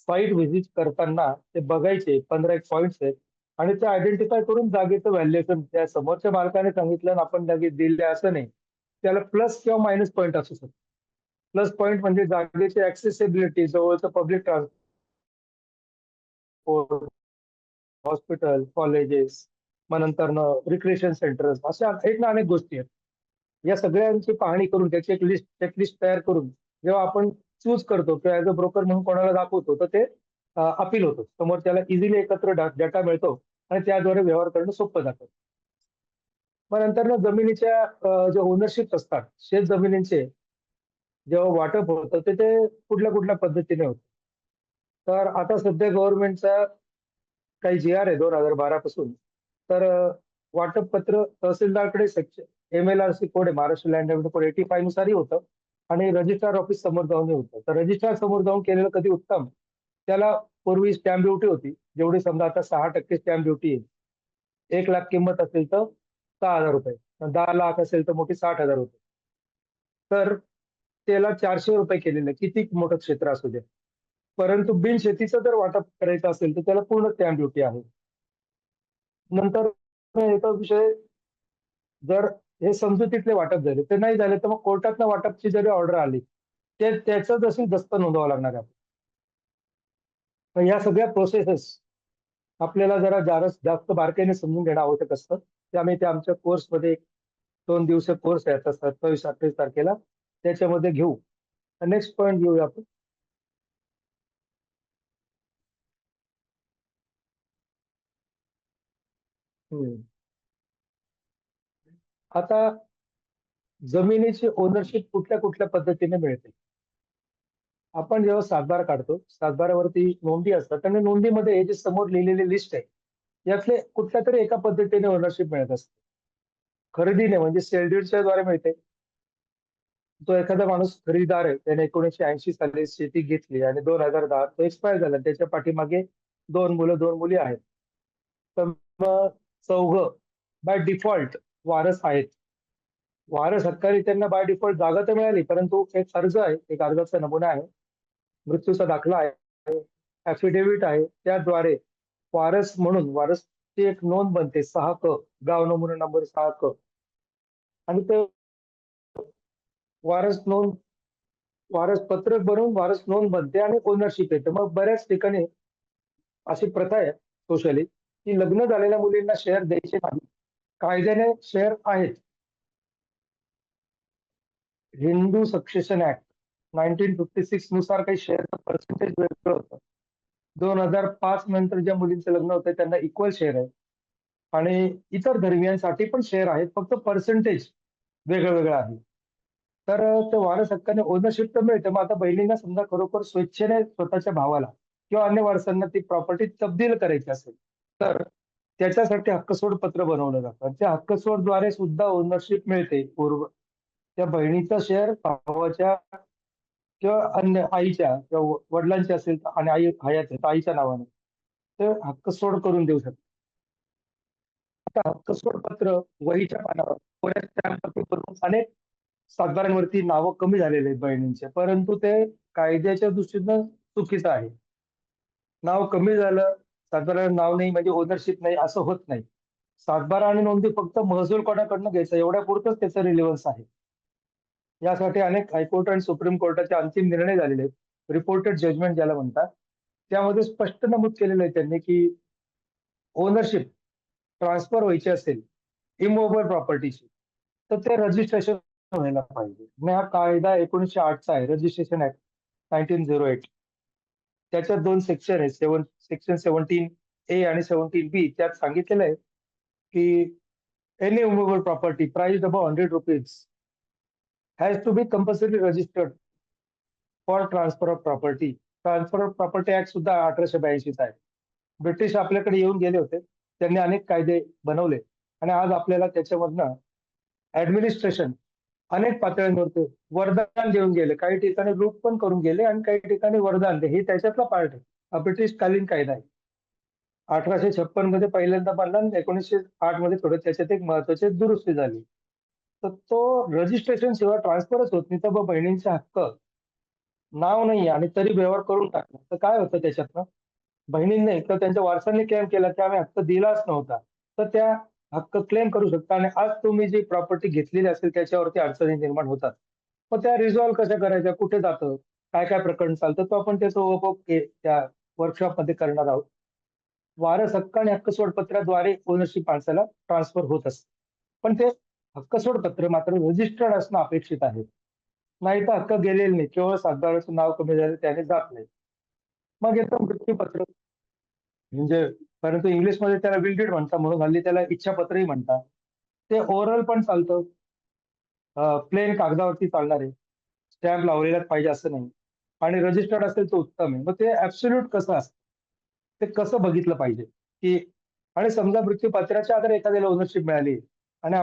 साईट व्हिजिट करताना ते बघायचे. 15 एक पॉईंट्स आहेत आणि ते आयडेंटिफाय करून जागेचं व्हॅल्युएशन त्या समोरच्या मालकाने सांगितलं आणि आपण जागे दिले असं नाही. त्याला प्लस किंवा मायनस पॉईंट असू शकतो. प्लस पॉईंट म्हणजे जागेची ऍक्सेसिबिलिटी, जवळचं पब्लिक ट्रान्सपोर्ट, हॉस्पिटल, कॉलेजेस, मग नंतर रिक्रिएशन सेंटर्स, अशा आहेत ना अनेक गोष्टी आहेत. या सगळ्यांची पाहणी करून त्याची एक चेकलिस्ट तयार करून जेव्हा आपण चूज करतो किंवा ऍज अ ब्रोकर म्हणून कोणाला दाखवतो तर ते अपील होतं. समोर त्याला इझिली एकत्र डेटा मिळतो आणि त्याद्वारे व्यवहार करणं सोपं जातं. मग नंतर जमिनीच्या जे ओनरशिप असतात, शेत जमिनींचे जेव्हा वाटप होतं ते कुठल्या पद्धतीने होतं. तर आता सध्या गव्हर्नमेंटचा काही जी आर आहे 2012 पासून. तर वाटप पत्र तहसीलदारकडे MLRC कोड आहे, महाराष्ट्र लँड रेव्हेन्यू कोड 85 नुसारही होतं आणि रजिस्ट्रार ऑफिस समोर जाऊनही होतं. तर रजिस्ट्रार समोर जाऊन केलेलं कधी उत्तम. त्याला पूर्वी स्टॅम्प ड्युटी होती, जेवढी समजा आता 6% स्टॅम्प ड्युटी आहे. 1 लाख किंमत असेल तर 6,000 रुपये, 10 लाख असेल तर मोठी 60,000 रुपये. तर त्याला 400 रुपये केलेलं आहे, किती मोठं क्षेत्र असू दे. परंतु बिनशेतीचं जर वाटप करायचं असेल तर त्याला पूर्ण स्टॅम्प ड्युटी आहे. नंतर एका विषय, जर हे समजुतीतले वाटप झाले ते नाही झाले तर मग कोर्टातनं वाटपची जरी ऑर्डर आली त्याचं जशी दस्त नोंदवावं लागणार आहे. तर या सगळ्या प्रोसेसेस आपल्याला जरा जास्त बारकाईने समजून घेणं आवश्यक असतं. त्यामुळे ते आमच्या कोर्समध्ये 2 दिवसीय कोर्स आहे आता 27-28 तारखेला, त्याच्यामध्ये घेऊ. नेक्स्ट पॉईंट घेऊया आपण. हम्म. आता जमिनीची ओनरशिप कुठल्या पद्धतीने मिळते. आपण जेव्हा सातबारा काढतो, सातबाऱ्यावरती नोंदी असतात आणि नोंदीमध्ये हे जे समोर लिहिलेली लिस्ट आहे, यातले कुठल्या तरी एका पद्धतीने ओनरशिप मिळत असते. खरेदीने म्हणजे सेल डीडच्या द्वारे मिळते. तो एखादा माणूस खरेदीदार आहे, त्याने 1980 साली शेती घेतली आणि 2010 तो एक्सपायर झाला. त्याच्या पाठीमागे 2 मुलं 2 मुली आहेत. तर मग चौघं बाय डिफॉल्ट वारस आहेत. वारस हक्काने त्यांना बाय डिफॉल्ट जागा तर मिळाली, परंतु एक अर्ज आहे, एक अर्जाचा नमुना आहे, मृत्यूचा दाखला आहे, ऍफिडेव्हिट आहे, त्याद्वारे वारस म्हणून वारसची एक नोंद बनते 6 क, गाव नमुना नंबर 6 क, आणि ते वारस नोंद, वारस पत्रक बनवून वारस नोंद बनते आणि ओनरशिप येते. मग बऱ्याच ठिकाणी अशी प्रथा आहे सोशली की लग्न झालेल्या मुलींना शेअर द्यायचे नाही. कायद्याने शेअर आहेत. हिंदू सक्सेशन ऍक्ट 1956 नुसार काही शेअरचं पर्सेंटेज वेगळं होतं. 2005 नंतर ज्या मुलींचं लग्न होतं त्यांना इक्वल शेअर आहे आणि इतर धर्मियांसाठी पण शेअर आहेत, फक्त पर्सेंटेज वेगळं आहे. तर ते वारस हक्काने ओनरशिप तर मिळते. मग आता बहिणींना समजा खरोखर स्वेच्छेने स्वतःच्या भावाला किंवा अन्य वारसांना ती प्रॉपर्टी तब्दील करायची असेल तर त्याच्यासाठी हक्कसोड पत्र बनवलं जातं. त्या हक्कसोडद्वारे सुद्धा ओनरशिप मिळते. पूर्व त्या बहिणीचा शेअर भावाच्या किंवा अन्य आईच्या किंवा वडिलांची असेल आणि आई हयात आहे तर आईच्या नावाने ते हक्कसोड करून देऊ शकतात. आता हक्कसोड पत्र वहीच्या पानावर कोऱ्या स्टॅम्पवरती करून अनेक सातबाऱ्यांवरती नावं कमी झालेले आहेत बहिणींचे, परंतु ते कायद्याच्या दृष्टीनं चुकीचं आहे. नाव कमी झालं, सातबाऱ्याला नाव नाही म्हणजे ओनरशिप नाही असं होत नाही. सातबारा आणि नोंदी फक्त महसूल कोणाकडनं घ्यायचा एवढ्या पुरतच त्याचं रिलेव्हन्स आहे. यासाठी अनेक हायकोर्ट आणि सुप्रीम कोर्टाचे अंतिम निर्णय झालेले आहेत, रिपोर्टेड जजमेंट ज्याला म्हणतात. त्यामध्ये स्पष्ट नमूद केलेलं आहे त्यांनी की ओनरशिप ट्रान्सफर व्हायची असेल इमोव्हेबल प्रॉपर्टीची तर ते रजिस्ट्रेशन व्हायला पाहिजे. आणि हा कायदा 1908 चा आहे, रजिस्ट्रेशन ऍक्ट 1908. त्याच्यात 2 सेक्शन आहेत. सेक्शन 17A आणि 17B. त्यात सांगितलेलं आहे, की any movable property priced above ₹100 has to be compulsory registered for transfer of property. Transfer of property act सुद्धा 1882 आहे. ब्रिटिश आपल्याकडे येऊन गेले होते. त्यांनी अनेक कायदे बनवले आणि आज आपल्याला त्याच्यामधनं ऍडमिनिस्ट्रेशन अनेक पातळ्यांवरती वरदान देऊन गेले. काही ठिकाणी लूट पण करून गेले आणि काही ठिकाणी वरदान हे त्याच्यातला पार्ट आहे. हा ब्रिटिशकालीन कायदा आहे. 1856 मध्ये पहिल्यांदा बनला आणि 1908 मध्ये थोडं त्याच्यात एक महत्वाची दुरुस्ती झाली. तर तो रजिस्ट्रेशन शिवाय ट्रान्सफरच होत नाही. तर मग बहिणींचे हक्क नाव नाही आणि तरी व्यवहार करून टाकला. तर काय होतं त्याच्यातनं? बहिणींनी तर त्यांच्या वारसांनी क्लेम केला की आम्ही हक्क दिलाच नव्हता. तर त्या हक्क क्लेम करू शकता आणि आज तुम्ही जी प्रॉपर्टी घेतलेली असेल त्याच्यावरती अडचणी निर्माण होतात. मग त्या रिझॉल्व्ह कशा करायच्या? कुठे जातं? काय प्रकरण चालतं? तो आपण त्याचा उपभोग त्या वर्कशॉपमध्ये करणार आहोत. वारस हक्क आणि हक्क सोडपत्राद्वारे ओनरशिप माणसाला ट्रान्सफर होत असते. पण ते हक्क सोडपत्र मात्र रजिस्टर्ड असणं अपेक्षित आहे. नाही तर हक्क गेलेले नाही. केवळ सातबाराचं नाव कमी झालं त्याने जात नाही. मग येतं मृत्यूपत्र. म्हणजे परंतु इंग्लिशमध्ये त्याला विल डीड म्हणतात म्हणून हल्ली त्याला इच्छापत्रही म्हणतात. ते ओरल पण चालतं. प्लेन कागदावरती चालणार आहे. स्टॅम्प लावलेलाच पाहिजे असं नाही. आणि रजिस्टर्ड असेल तर उत्तम आहे. मग ते ऍब्सोल्यूट कसं असतं? ते कसं बघितलं पाहिजे? की आणि समजा मृत्यूपत्राच्या आधारे एखाद्याला ओनरशिप मिळाली आणि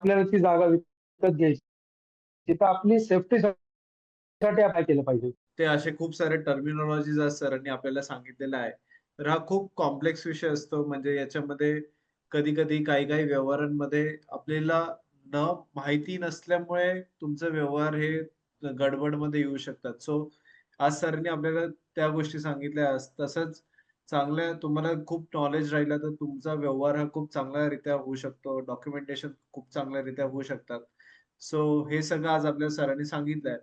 आपल्याला ती जागा विकत घ्यायची. तिथं आपली सेफ्टीसाठी काय केलं पाहिजे? ते असे खूप सारे टर्मिनॉलॉजीज आज सरांनी आपल्याला सांगितलेलं आहे. तर हा खूप कॉम्प्लेक्स विषय असतो. म्हणजे याच्यामध्ये कधी-कधी काही-काही व्यवहारांमध्ये आपल्याला न माहिती नसल्यामुळे तुमचे व्यवहार हे गडबडमध्ये येऊ शकतात. सो आज सरांनी आपल्याला त्या गोष्टी सांगितल्या. तसंच चांगल्या तुम्हाला खूप नॉलेज राहिलं तर तुमचा व्यवहार हा खूप चांगल्यारीत्या होऊ शकतो. डॉक्युमेंटेशन खूप चांगल्यारीत्या होऊ शकतात. सो हे सगळं आज आपल्याला सरांनी सांगितलंय.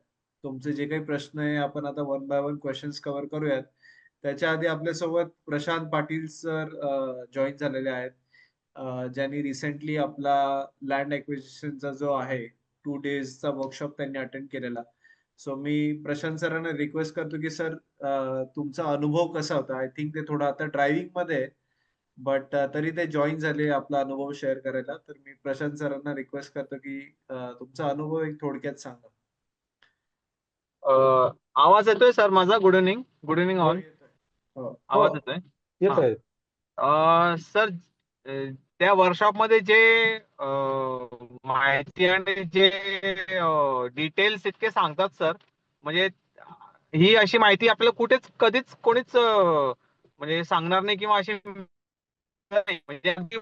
तुमचे जे काही प्रश्न आहे आपण आता one by one questions cover करूयात. त्याच्या आधी आपल्यासोबत प्रशांत पाटील सर जॉइन झालेले आहेत. ज्यांनी रिसेंटली आपला लँड एक्विजिशनचा जो आहे 2 डेजचा वर्कशॉप त्यांनी अटेंड केलेला. सो मी प्रशांत सरांना रिक्वेस्ट करतो की सर तुमचा अनुभव कसा होता? आय थिंक ते थोडं आता ड्रायव्हिंगमध्ये आहे. बट तरी ते जॉइन झाले आपला अनुभव शेअर करायला. तर मी प्रशांत सरांना रिक्वेस्ट करतो की तुमचा अनुभव एक थोडक्यात सांगा. अ, आवाज येतोय सर माझा? Good evening. गुड इव्हनिंग हो, ऑल. येतोय. हो. हो, आवाज येतोय? हा. येतोय. सर, त्या वर्कशॉपमध्ये जे माहिती आणि जे डिटेल्स इतके सांगतात सर, म्हणजे ही अशी माहिती आपल्याला कुठेच कधीच कोणीच म्हणजे सांगणार नाही किंवा अशी नाही. म्हणजे अगदी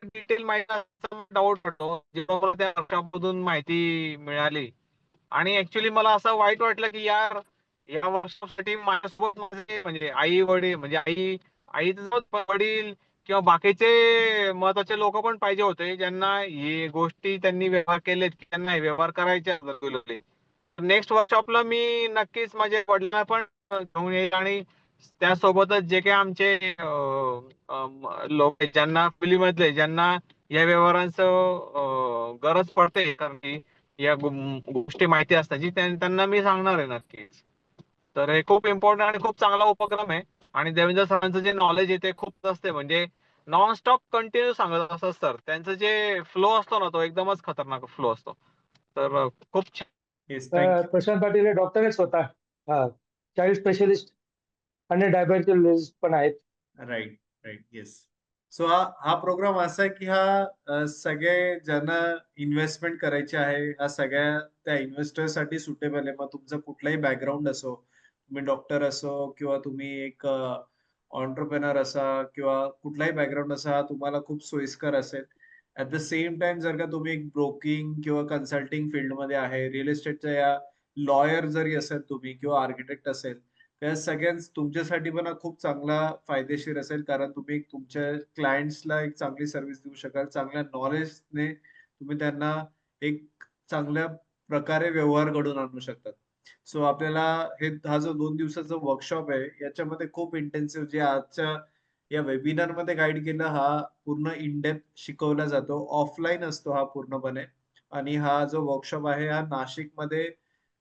डिटेल माहिती डाऊट पडतो जेव्हा त्या वर्कशॉप मधून माहिती मिळाली. आणि ऍक्च्युली मला असं वाईट वाटलं की यार, या वर्षासाठी माझ्यासोबत म्हणजे आई वडील म्हणजे आईसोबत वडील किंवा बाकीचे महत्वाचे लोक पण पाहिजे होते, ज्यांना हे गोष्टी त्यांनी व्यवहार केलेत, त्यांना हे व्यवहार करायचे. नेक्स्ट वर्कशॉपला मी नक्कीच माझ्या वडिलांना पण घेऊन येईल आणि त्यासोबतच जे काही आमचे लोक आहेत, ज्यांना फॅमिलीमधले ज्यांना या व्यवहारांचं गरज पडते, कारण की या गोष्टी माहिती असण्याची, त्यांना मी सांगणार आहे नक्कीच. तर हे खूप इम्पॉर्टंट आणि खूप चांगला उपक्रम आहे. आणि देवेंद्र सरांचं जे नॉलेज आहे ते खूप असते, म्हणजे नॉन स्टॉप कंटिन्यू सांगत असतात सर. त्यांचं जे फ्लो असतो ना, तो एकदमच खतरनाक फ्लो असतो. तर खूप छान. Yes, thank you. Prashant Patil हे डॉक्टर आहेत स्वतः. हा, चाइल्ड स्पेशलिस्ट आणि डायबेटिस पण आहेत. Right, right. येस. सो हा प्रोग्राम असा आहे की हा सगळे ज्यांना इन्व्हेस्टमेंट करायची आहे, हा सगळ्या त्या इन्व्हेस्टरसाठी सुटेबल आहे. मग तुमचं कुठलाही बॅकग्राऊंड असो, तुम्ही डॉक्टर असो किंवा तुम्ही एक असा किंवा कुठलाही बॅकग्राऊंड असा, हा तुम्हाला खूप सोयीस्कर असेल. ॲट द सेम टाईम जर का तुम्ही एक ब्रोकिंग किंवा कन्सल्टिंग फील्डमध्ये आहे, रिअल इस्टेटच्या या लॉयर जरी असेल तुम्ही किंवा आर्किटेक्ट असेल, त्या सगळ्यांच तुमच्यासाठी पण हा खूप चांगला फायदेशीर असेल. कारण तुम्ही तुमच्या क्लायंट्सला एक चांगली सर्व्हिस देऊ शकाल. चांगल्या नॉलेजने तुम्ही त्यांना एक चांगल्या प्रकारे व्यवहार घडवून आणू शकतात. सो आपल्याला हा जो 2 दिवसाचा वर्कशॉप आहे, याच्यामध्ये खूप इंटेन्सिव्ह जे आजच्या या वेबिनारमध्ये गाईड केलं, हा पूर्ण इन डेप्थ शिकवला जातो. ऑफलाईन असतो हा पूर्णपणे आणि हा जो वर्कशॉप आहे, हा नाशिकमध्ये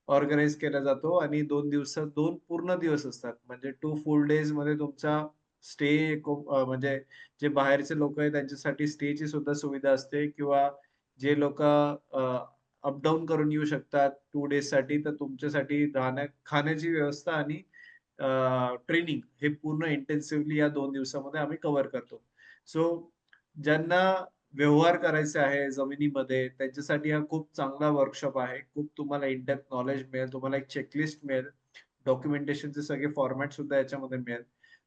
ऑर्गनाइज केला जातो आणि 2 पूर्ण दिवस असतात. म्हणजे 2 फुल डेज मध्ये तुमचा स्टे म्हणजे जे बाहेरचे लोक आहेत त्यांच्यासाठी स्टेची सुद्धा सुविधा असते किंवा जे लोक अपडाऊन करून येऊ शकतात 2 डेज साठी तर तुमच्यासाठी खाण्याची व्यवस्था आणि ट्रेनिंग हे पूर्ण इंटेन्सिव्हली या 2 दिवसामध्ये आम्ही कव्हर करतो. सो ज्यांना व्यवहार करायचे आहे जमिनीमध्ये त्यांच्यासाठी हा खूप चांगला वर्कशॉप आहे. खूप तुम्हाला इन डेप्थ नॉलेज मिळेल. तुम्हाला एक चेकलिस्ट मिळेल. डॉक्युमेंटेशनचे सगळे फॉर्मॅट सुद्धा याच्यामध्ये मिळेल.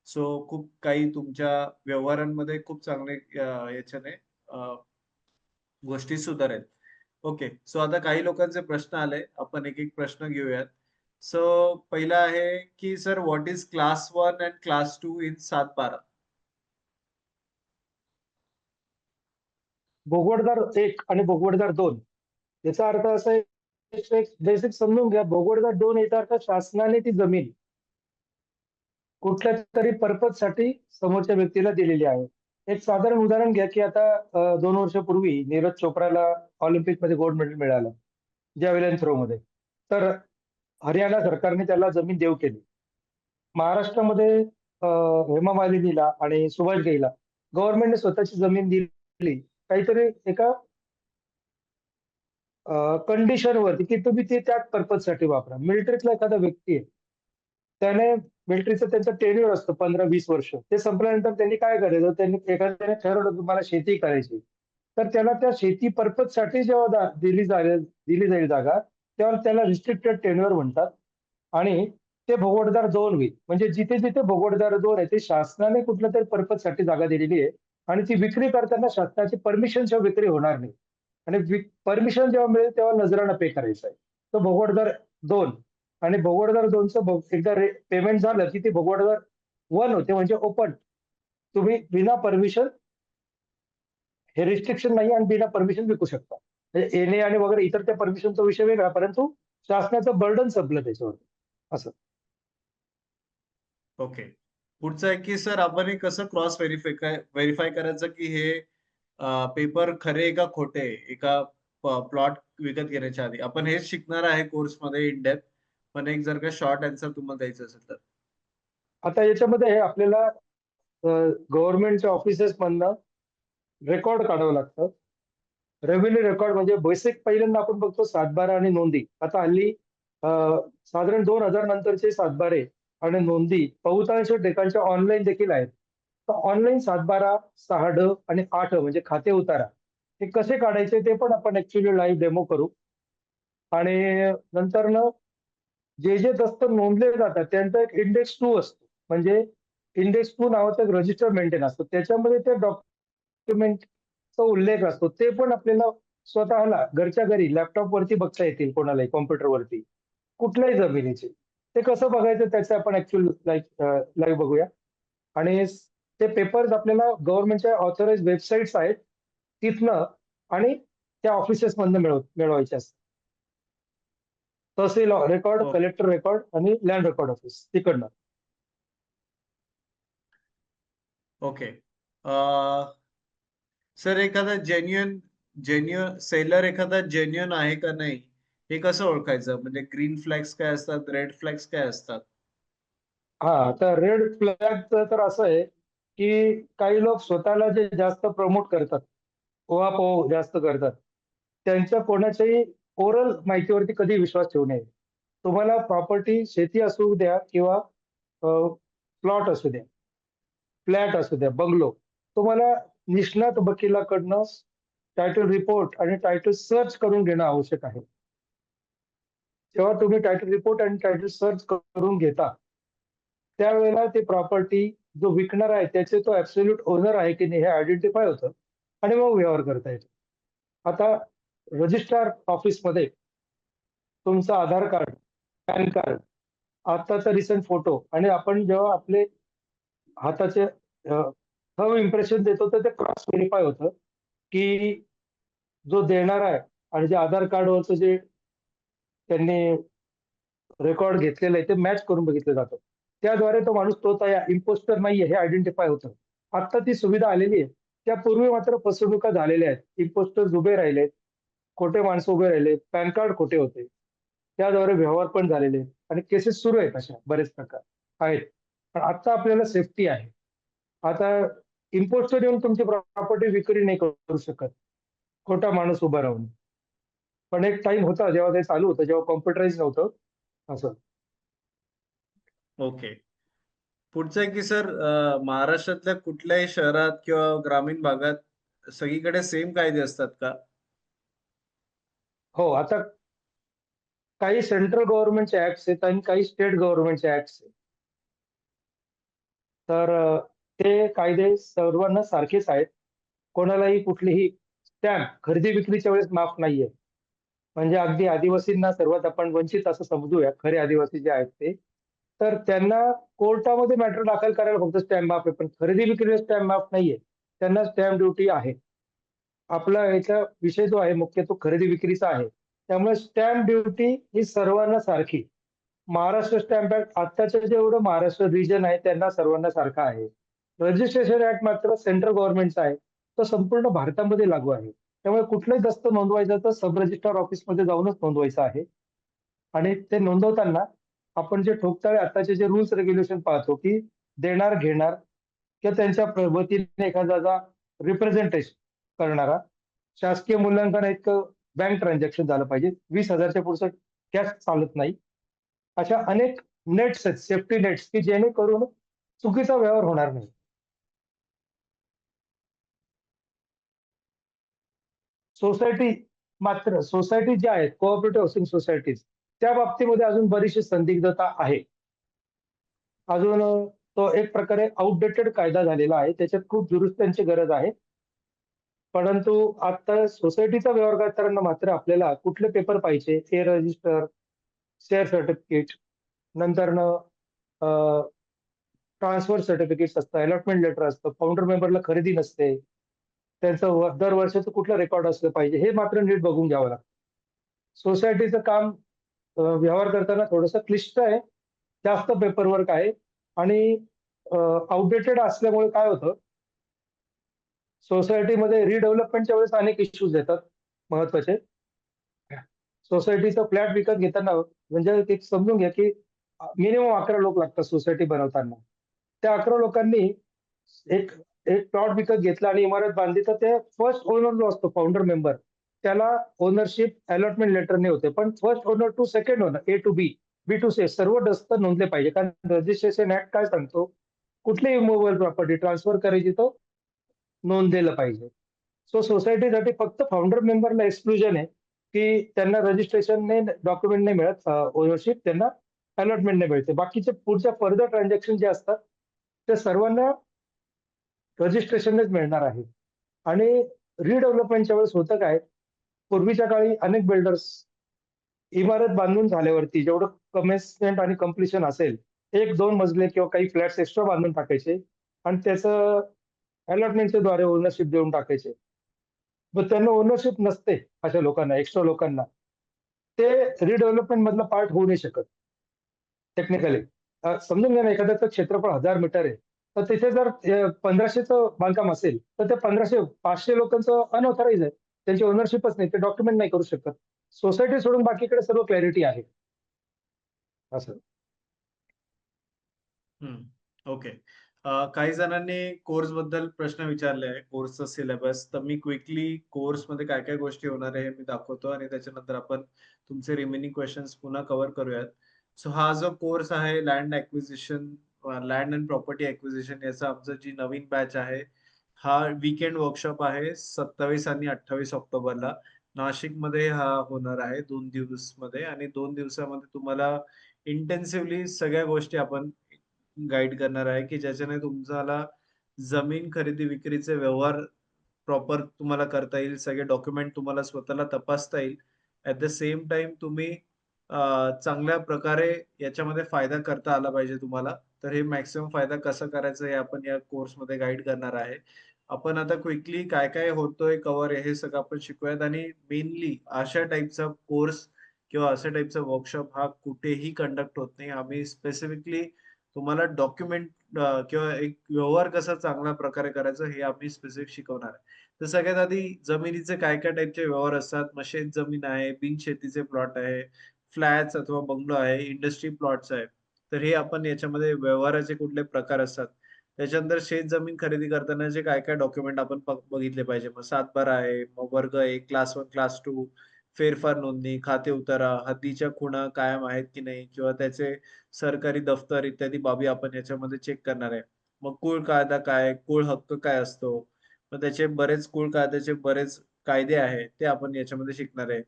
सो खूप काही तुमच्या व्यवहारांमध्ये खूप चांगले याच्याने गोष्टी सुधारेल. ओके. सो आता काही लोकांचे प्रश्न आले. आपण एक एक प्रश्न घेऊयात. सो पहिला आहे की sir what is class 1 and class 2 in 7/12? भोगवटदार 1 आणि भोगवटदार 2 याचा अर्थ असा आहे, एक बेसिक समजून घ्या. भोगवटदार 2 याचा अर्थ शासनाने ती जमीन कुठल्या तरी पर्पज साठी समोरच्या व्यक्तीला दिलेली आहे. एक साधारण उदाहरण घ्या की आता 2 वर्षापूर्वी नीरज चोप्राला ऑलिम्पिकमध्ये गोल्ड मेडल मिळालं जॅव्हेलिन थ्रो मध्ये. तर हरियाणा सरकारने त्याला जमीन देऊ केली. महाराष्ट्रामध्ये हेमा मालिनीला आणि सुभाष घईला गव्हर्नमेंटने स्वतःची जमीन दिली काहीतरी एका कंडिशनवरती की तुम्ही ती त्याच पर्पजसाठी वापरा. मिलिटरीतला एखादा व्यक्ती आहे, त्याने मिलिटरीचं त्यांचं टेन्युअर असतं 15-20 वर्ष. ते संपल्यानंतर त्यांनी काय करायचं? त्यांनी एखाद्याने ठरवलं तुम्हाला शेती करायची. तर त्याला त्या शेती पर्पजसाठी जेव्हा दिली जाईल जागा, तेव्हा त्याला रिस्ट्रिक्टेड टेन्युअर म्हणतात आणि ते भोगवटदार 2 होईल. म्हणजे जिथे-जिथे भोगवटदार 2 आहे, ते शासनाने कुठल्यातरी पर्पजसाठी जागा दिलेली आहे आणि ती विक्री करताना शासनाची परमिशनशिवाय विक्री होणार नाही. आणि परमिशन जेव्हा मिळेल तेव्हा नजराणा पे करायचा आहे. तो भोगवटदार 2 आणि भोगवटदार 2चं एकदा पेमेंट झालं की ते भोगवटदार 1 होते म्हणजे ओपन. तुम्ही बिना परमिशन हे रिस्ट्रिक्शन नाही आणि बिना परमिशन विकू शकता. म्हणजे येणे आणि वगैरे इतर त्या परमिशनचा विषय वेगळा, परंतु शासनाचं बर्डन संपलं त्याच्यावरती असं. ओके. पुढचं आहे की सर आपण हे कसं क्रॉस व्हेरिफाय करायचं की हे पेपर खरे आहे का खोटे आहे? एका प्लॉट विकत घेण्याच्या आधी. आपण हेच शिकणार आहे कोर्समध्ये इन डेप्थ. पण एक जर का शॉर्ट आन्सर तुम्हाला द्यायचं असेल तर. आता याच्यामध्ये हे आपल्याला गव्हर्नमेंटच्या ऑफिसेस मधनं रेकॉर्ड काढावं लागतं. रेव्हेन्यू रेकॉर्ड म्हणजे बेसिक पहिल्यांदा आपण बघतो 7/12 आणि नोंदी. आता हल्ली साधारण 2000 नंतरचे 7/12 आणि नोंदी बहुतांश ठिकाणच्या ऑनलाईन देखील आहेत. तर ऑनलाईन 7/12, 6ड आणि 8 म्हणजे खाते उतारा हे कसे काढायचे ते पण आपण ऍक्च्युअली लाईव्ह डेमो करू. आणि नंतर जे जे दस्त नोंदले जातात त्यांचा एक इंडेक्स 2 असतो. म्हणजे इंडेक्स 2 नावाचं एक रजिस्टर मेंटेन असतं. त्याच्यामध्ये ते डॉक्युमेंटचा उल्लेख असतो. ते पण आपल्याला स्वतःला घरच्या घरी लॅपटॉपवरती बघता येतील कोणालाही कॉम्प्युटरवरती. कुठल्याही जमिनीचे. ते कसं बघायचं त्याचं आपण ऍक्च्युअल लाईव्ह बघूया. आणि ते पेपर्स आपल्याला गव्हर्नमेंटच्या ऑथराइज्ड वेबसाईट्स आहेत तिथनं आणि त्या ऑफिसेस मधनं मिळवायचे असतात. तहसील रेकॉर्ड, कलेक्टर रेकॉर्ड आणि लँड रेकॉर्ड ऑफिस तिकडनं. ओके. सर एखादा सेलर एखादा जेन्युइन आहे का नाही हे कसं ओळखायचं? म्हणजे ग्रीन फ्लॅग्स काय असतात? रेड फ्लॅग्स काय असतात? हा, तर रेड फ्लॅगचं तर असं आहे की काही लोक स्वतःला जे जास्त प्रमोट करतात, उहापोह जास्त करतात, त्यांच्या कोणाच्याही ओरल माहितीवरती कधी विश्वास ठेवू नये. तुम्हाला प्रॉपर्टी शेती असू द्या किंवा प्लॉट असू द्या, फ्लॅट असू द्या, बंगलो, तुम्हाला निष्णात वकिलाकडनं टायटल रिपोर्ट आणि टायटल सर्च करून घेणं आवश्यक आहे. जेव्हा तुम्ही टायटल रिपोर्ट आणि टायटल सर्च करून घेता त्यावेळेला ते प्रॉपर्टी जो विकणार आहे त्याचे तो ऍब्सोल्यूट ओनर आहे की नाही हे आयडेंटिफाय होतं आणि मग व्यवहार करता येतो. आता रजिस्ट्रार ऑफिसमध्ये तुमचं आधार कार्ड, पॅन कार्ड, आत्ताचा रिसेंट फोटो आणि आपण जेव्हा आपले हाताचे थंब इम्प्रेशन देतो तर ते क्रॉस व्हेरीफाय होतं की जो देणार आहे आणि जे आधार कार्डवरचं जे त्यांनी रेकॉर्ड घेतलेलं आहे ते मॅच करून बघितलं जातं. त्याद्वारे तो माणूस तोच आहे, इम्पोस्टर नाहीये हे आयडेंटिफाय होतं. आता ती सुविधा आलेली आहे. त्यापूर्वी मात्र फसवणुका झालेल्या आहेत. इम्पोस्टर्स उभे राहिलेत, खोटे माणसं उभे राहिले, पॅन कार्ड खोटे होते. त्याद्वारे व्यवहार पण झालेले आहेत आणि केसेस सुरू आहेत, अशा बरेच प्रकार आहेत. पण आता आपल्याला सेफ्टी आहे. आता इम्पोस्टर येऊन तुमची प्रॉपर्टी विक्री नाही करू शकत, खोटा माणूस उभा राहून. पण एक टाइम होता जेव्हा ते चालू होतं, जेव्हा कॉम्प्युटराइज नव्हतं असं. ओके. पुढचं आहे की सर, महाराष्ट्रातल्या कुठल्याही शहरात किंवा ग्रामीण भागात सगळीकडे सेम कायदे असतात का? हो, आता काही सेंट्रल गव्हर्नमेंटचे ऍक्ट्स आहेत आणि काही स्टेट गव्हर्नमेंटचे ऍक्ट्स आहेत. तर ते कायदे सर्वांना सारखेच आहेत. कोणालाही कुठलीही स्टॅम्प खरेदी विक्रीच्या वेळेस माफ नाहीये. म्हणजे अगदी आदिवासींना सर्वात आपण वंचित असं समजूया, खरे आदिवासी जे आहेत ते. तर त्यांना कोर्टामध्ये मॅटर दाखल करायला फक्त स्टॅम्प माफ आहे, पण खरेदी विक्रीला स्टॅम्प माफ नाहीये. त्यांना स्टॅम्प ड्युटी आहे. आपला याचा विषय जो आहे मुख्य तो खरेदी विक्रीचा आहे. त्यामुळे स्टॅम्प ड्युटी ही सर्वांना सारखी. महाराष्ट्र स्टॅम्प ऍक्ट आत्ताचं जेवढं महाराष्ट्र रिजन आहे त्यांना सर्वांना सारखा आहे. रजिस्ट्रेशन ऍक्ट मात्र सेंट्रल गव्हर्नमेंटचा आहे. तो संपूर्ण भारतामध्ये लागू आहे. त्यामुळे कुठलंही दस्त नोंदवायचं तर सब रजिस्ट्रार ऑफिसमध्ये जाऊनच नोंदवायचं आहे. आणि ते नोंदवताना आपण जे ठोकताळे आताचे जे रूल्स रेग्युलेशन पाहतो की देणार घेणार किंवा त्यांच्या वतीने एखादा रिप्रेझेंटेशन करणारा शासकीय मूल्यांकन इतकं बँक ट्रान्झॅक्शन झालं पाहिजे. 20,000च्या पुढचं कॅश चालत नाही. अशा अनेक नेट्स आहेत, सेफ्टी नेट्स, की जेणेकरून चुकीचा व्यवहार होणार नाही. सोसायटी मात्र सोसायटी ज्या आहेत कोऑपरेटिव्ह हाऊसिंग सोसायटीज, त्या बाबतीमध्ये अजून बरीचशी संदिग्धता आहे. अजून तो एक प्रकारे आउटडेटेड कायदा झालेला आहे. त्याच्यात खूप दुरुस्त्यांची गरज आहे. परंतु आता सोसायटीचा व्यवहार करताना मात्र आपल्याला कुठले पेपर पाहिजे, हे रजिस्टर, शेअर सर्टिफिकेट, नंतरनं ट्रान्सफर सर्टिफिकेट्स असतं, अलॉटमेंट लेटर असतं, फाउंडर मेंबरला खरेदी नसते. त्यांचं दर वर्षाचं कुठलं रेकॉर्ड असलं पाहिजे, हे मात्र नीट बघून घ्यावं लागतं. सोसायटीचं काम व्यवहार करताना थोडंसं क्लिष्ट आहे, जास्त पेपरवर्क आहे आणि आउटडेटेड असल्यामुळे काय होतं, सोसायटीमध्ये रिडेव्हलपमेंटच्या वेळेस अनेक इश्यूज येतात महत्वाचे. सोसायटीचा फ्लॅट विकत घेताना म्हणजे एक समजून घ्या की मिनिमम 11 लोक लागतात सोसायटी बनवताना. त्या 11 लोकांनी एक एक प्लॉट विकत घेतला आणि इमारत बांधली, तर ते फर्स्ट ओनर जो असतो फाउंडर मेंबर, त्याला ओनरशिप अलॉटमेंट लेटरने होते. पण first owner to second owner, A to B, B to C, सर्व दस्त नोंदले पाहिजे. कारण रजिस्ट्रेशन ऍक्ट काय सांगतो, कुठलीही मूव्हेबल प्रॉपर्टी ट्रान्सफर करायची तर नोंदलेलं पाहिजे. सो सोसायटीसाठी फक्त फाउंडर मेंबरला एक्सक्लुजन आहे, की त्यांना रजिस्ट्रेशनने डॉक्युमेंट नाही मिळत, ओनरशिप त्यांना अलॉटमेंटने मिळते. बाकीचे पुढच्या फर्दर ट्रान्झॅक्शन जे असतात, ते सर्वांना रजिस्ट्रेशननेच मिळणार आहे. आणि रिडेव्हलपमेंटच्या वेळेस होतं काय, पूर्वीच्या काळी अनेक बिल्डर्स इमारत बांधून झाल्यावरती जेवढं कमेन्समेंट आणि कंप्लिशन असेल, 1-2 मजले किंवा काही फ्लॅट्स एक्स्ट्रा बांधून टाकायचे आणि त्याचं अलॉटमेंटच्या द्वारे ओनरशिप देऊन टाकायचे. मग त्यांना ओनरशिप नसते अशा लोकांना, एक्स्ट्रा लोकांना. ते रिडेव्हलपमेंट मधला पार्ट होऊ नाही शकत टेक्निकली. समजून घ्या ना, एखाद्याचं क्षेत्रफळ 1000 मीटर आहे. तर तिथे जर 1500चं बांधकाम असेल, तर ते 500 लोकांचं अनऑथराइज आहे. त्यांची ओनरशिपच नाही. ते डॉक्युमेंट नाही करू शकत. सोसायटी सोडून बाकीकडे सर्व क्लॅरिटी आहे. असं. ओके. काही जणांनी कोर्स बद्दल प्रश्न विचारले आहे, कोर्सचा सिलेबस. तर मी क्विकली कोर्समध्ये काय काय गोष्टी होणार आहे हे मी दाखवतो आणि त्याच्यानंतर आपण तुमचे रिमेनिंग क्वेश्चन्स पुन्हा कव्हर करूयात. सो हा जो कोर्स आहे land acquisition, land and property acquisition, याचा आमचं जी नवीन बॅच आहे, हा वीकेंड वर्कशॉप आहे 27 आणि 28 ऑक्टोबरला. नाशिकमध्ये हा होणार आहे 2 दिवसमध्ये आणि 2 दिवसामध्ये तुम्हाला इंटेन्सिव्हली सगळ्या गोष्टी आपण गाईड करणार आहे, की ज्याच्याने तुम्हाला जमीन खरेदी विक्रीचे व्यवहार प्रॉपर तुम्हाला करता येईल. सगळे डॉक्युमेंट तुम्हाला स्वतःला तपासता येईल. ॲट द सेम टाईम तुम्ही चांगल्या प्रकारे याच्यामध्ये फायदा करता आला पाहिजे तुम्हाला. तर हे मॅक्सिमम फायदा कसा करायचा हे आपण या कोर्समध्ये गाईड करणार आहे. आपण आता क्विकली काय-काय होतोय कव्हर हे सगळं आपण शिकूयात आणि मेनली अशा टाईपचा कोर्स किंवा अशा टाईपचा वर्कशॉप हा कुठेही कंडक्ट होत नाही. आम्ही स्पेसिफिकली तुम्हाला डॉक्युमेंट किंवा एक व्यवहार कसा चांगल्या प्रकारे करायचा हे आम्ही स्पेसिफिक शिकवणार आहे. तर सगळ्यात आधी जमिनीचे काय-काय टाईपचे व्यवहार असतात. मग शेत जमीन आहे, बिनशेतीचे प्लॉट आहे, फ्लॅट्स अथवा बंगलो आहे, इंडस्ट्री प्लॉट्स आहे. तर हे आपण याच्यामध्ये व्यवहाराचे कुठले प्रकार असतात. त्याच्यानंतर शेत जमीन खरेदी करताना जे काय-काय डॉक्युमेंट आपण बघितले पाहिजे. मग सातबारा आहे, मग वर्ग 1, क्लास 1, क्लास 2, फेरफार नोंदणी, खाते उतारा, हद्दीच्या खुणा कायम आहेत की नाही किंवा त्याचे सरकारी दफ्तर इत्यादी बाबी आपण याच्यामध्ये चेक करणार आहे. मग कुळ कायदा काय, कुळ हक्क काय असतो? मग त्याचे बरेच कुळ कायद्याचे बरेच कायदे आहेत, ते आपण याच्यामध्ये शिकणार आहे.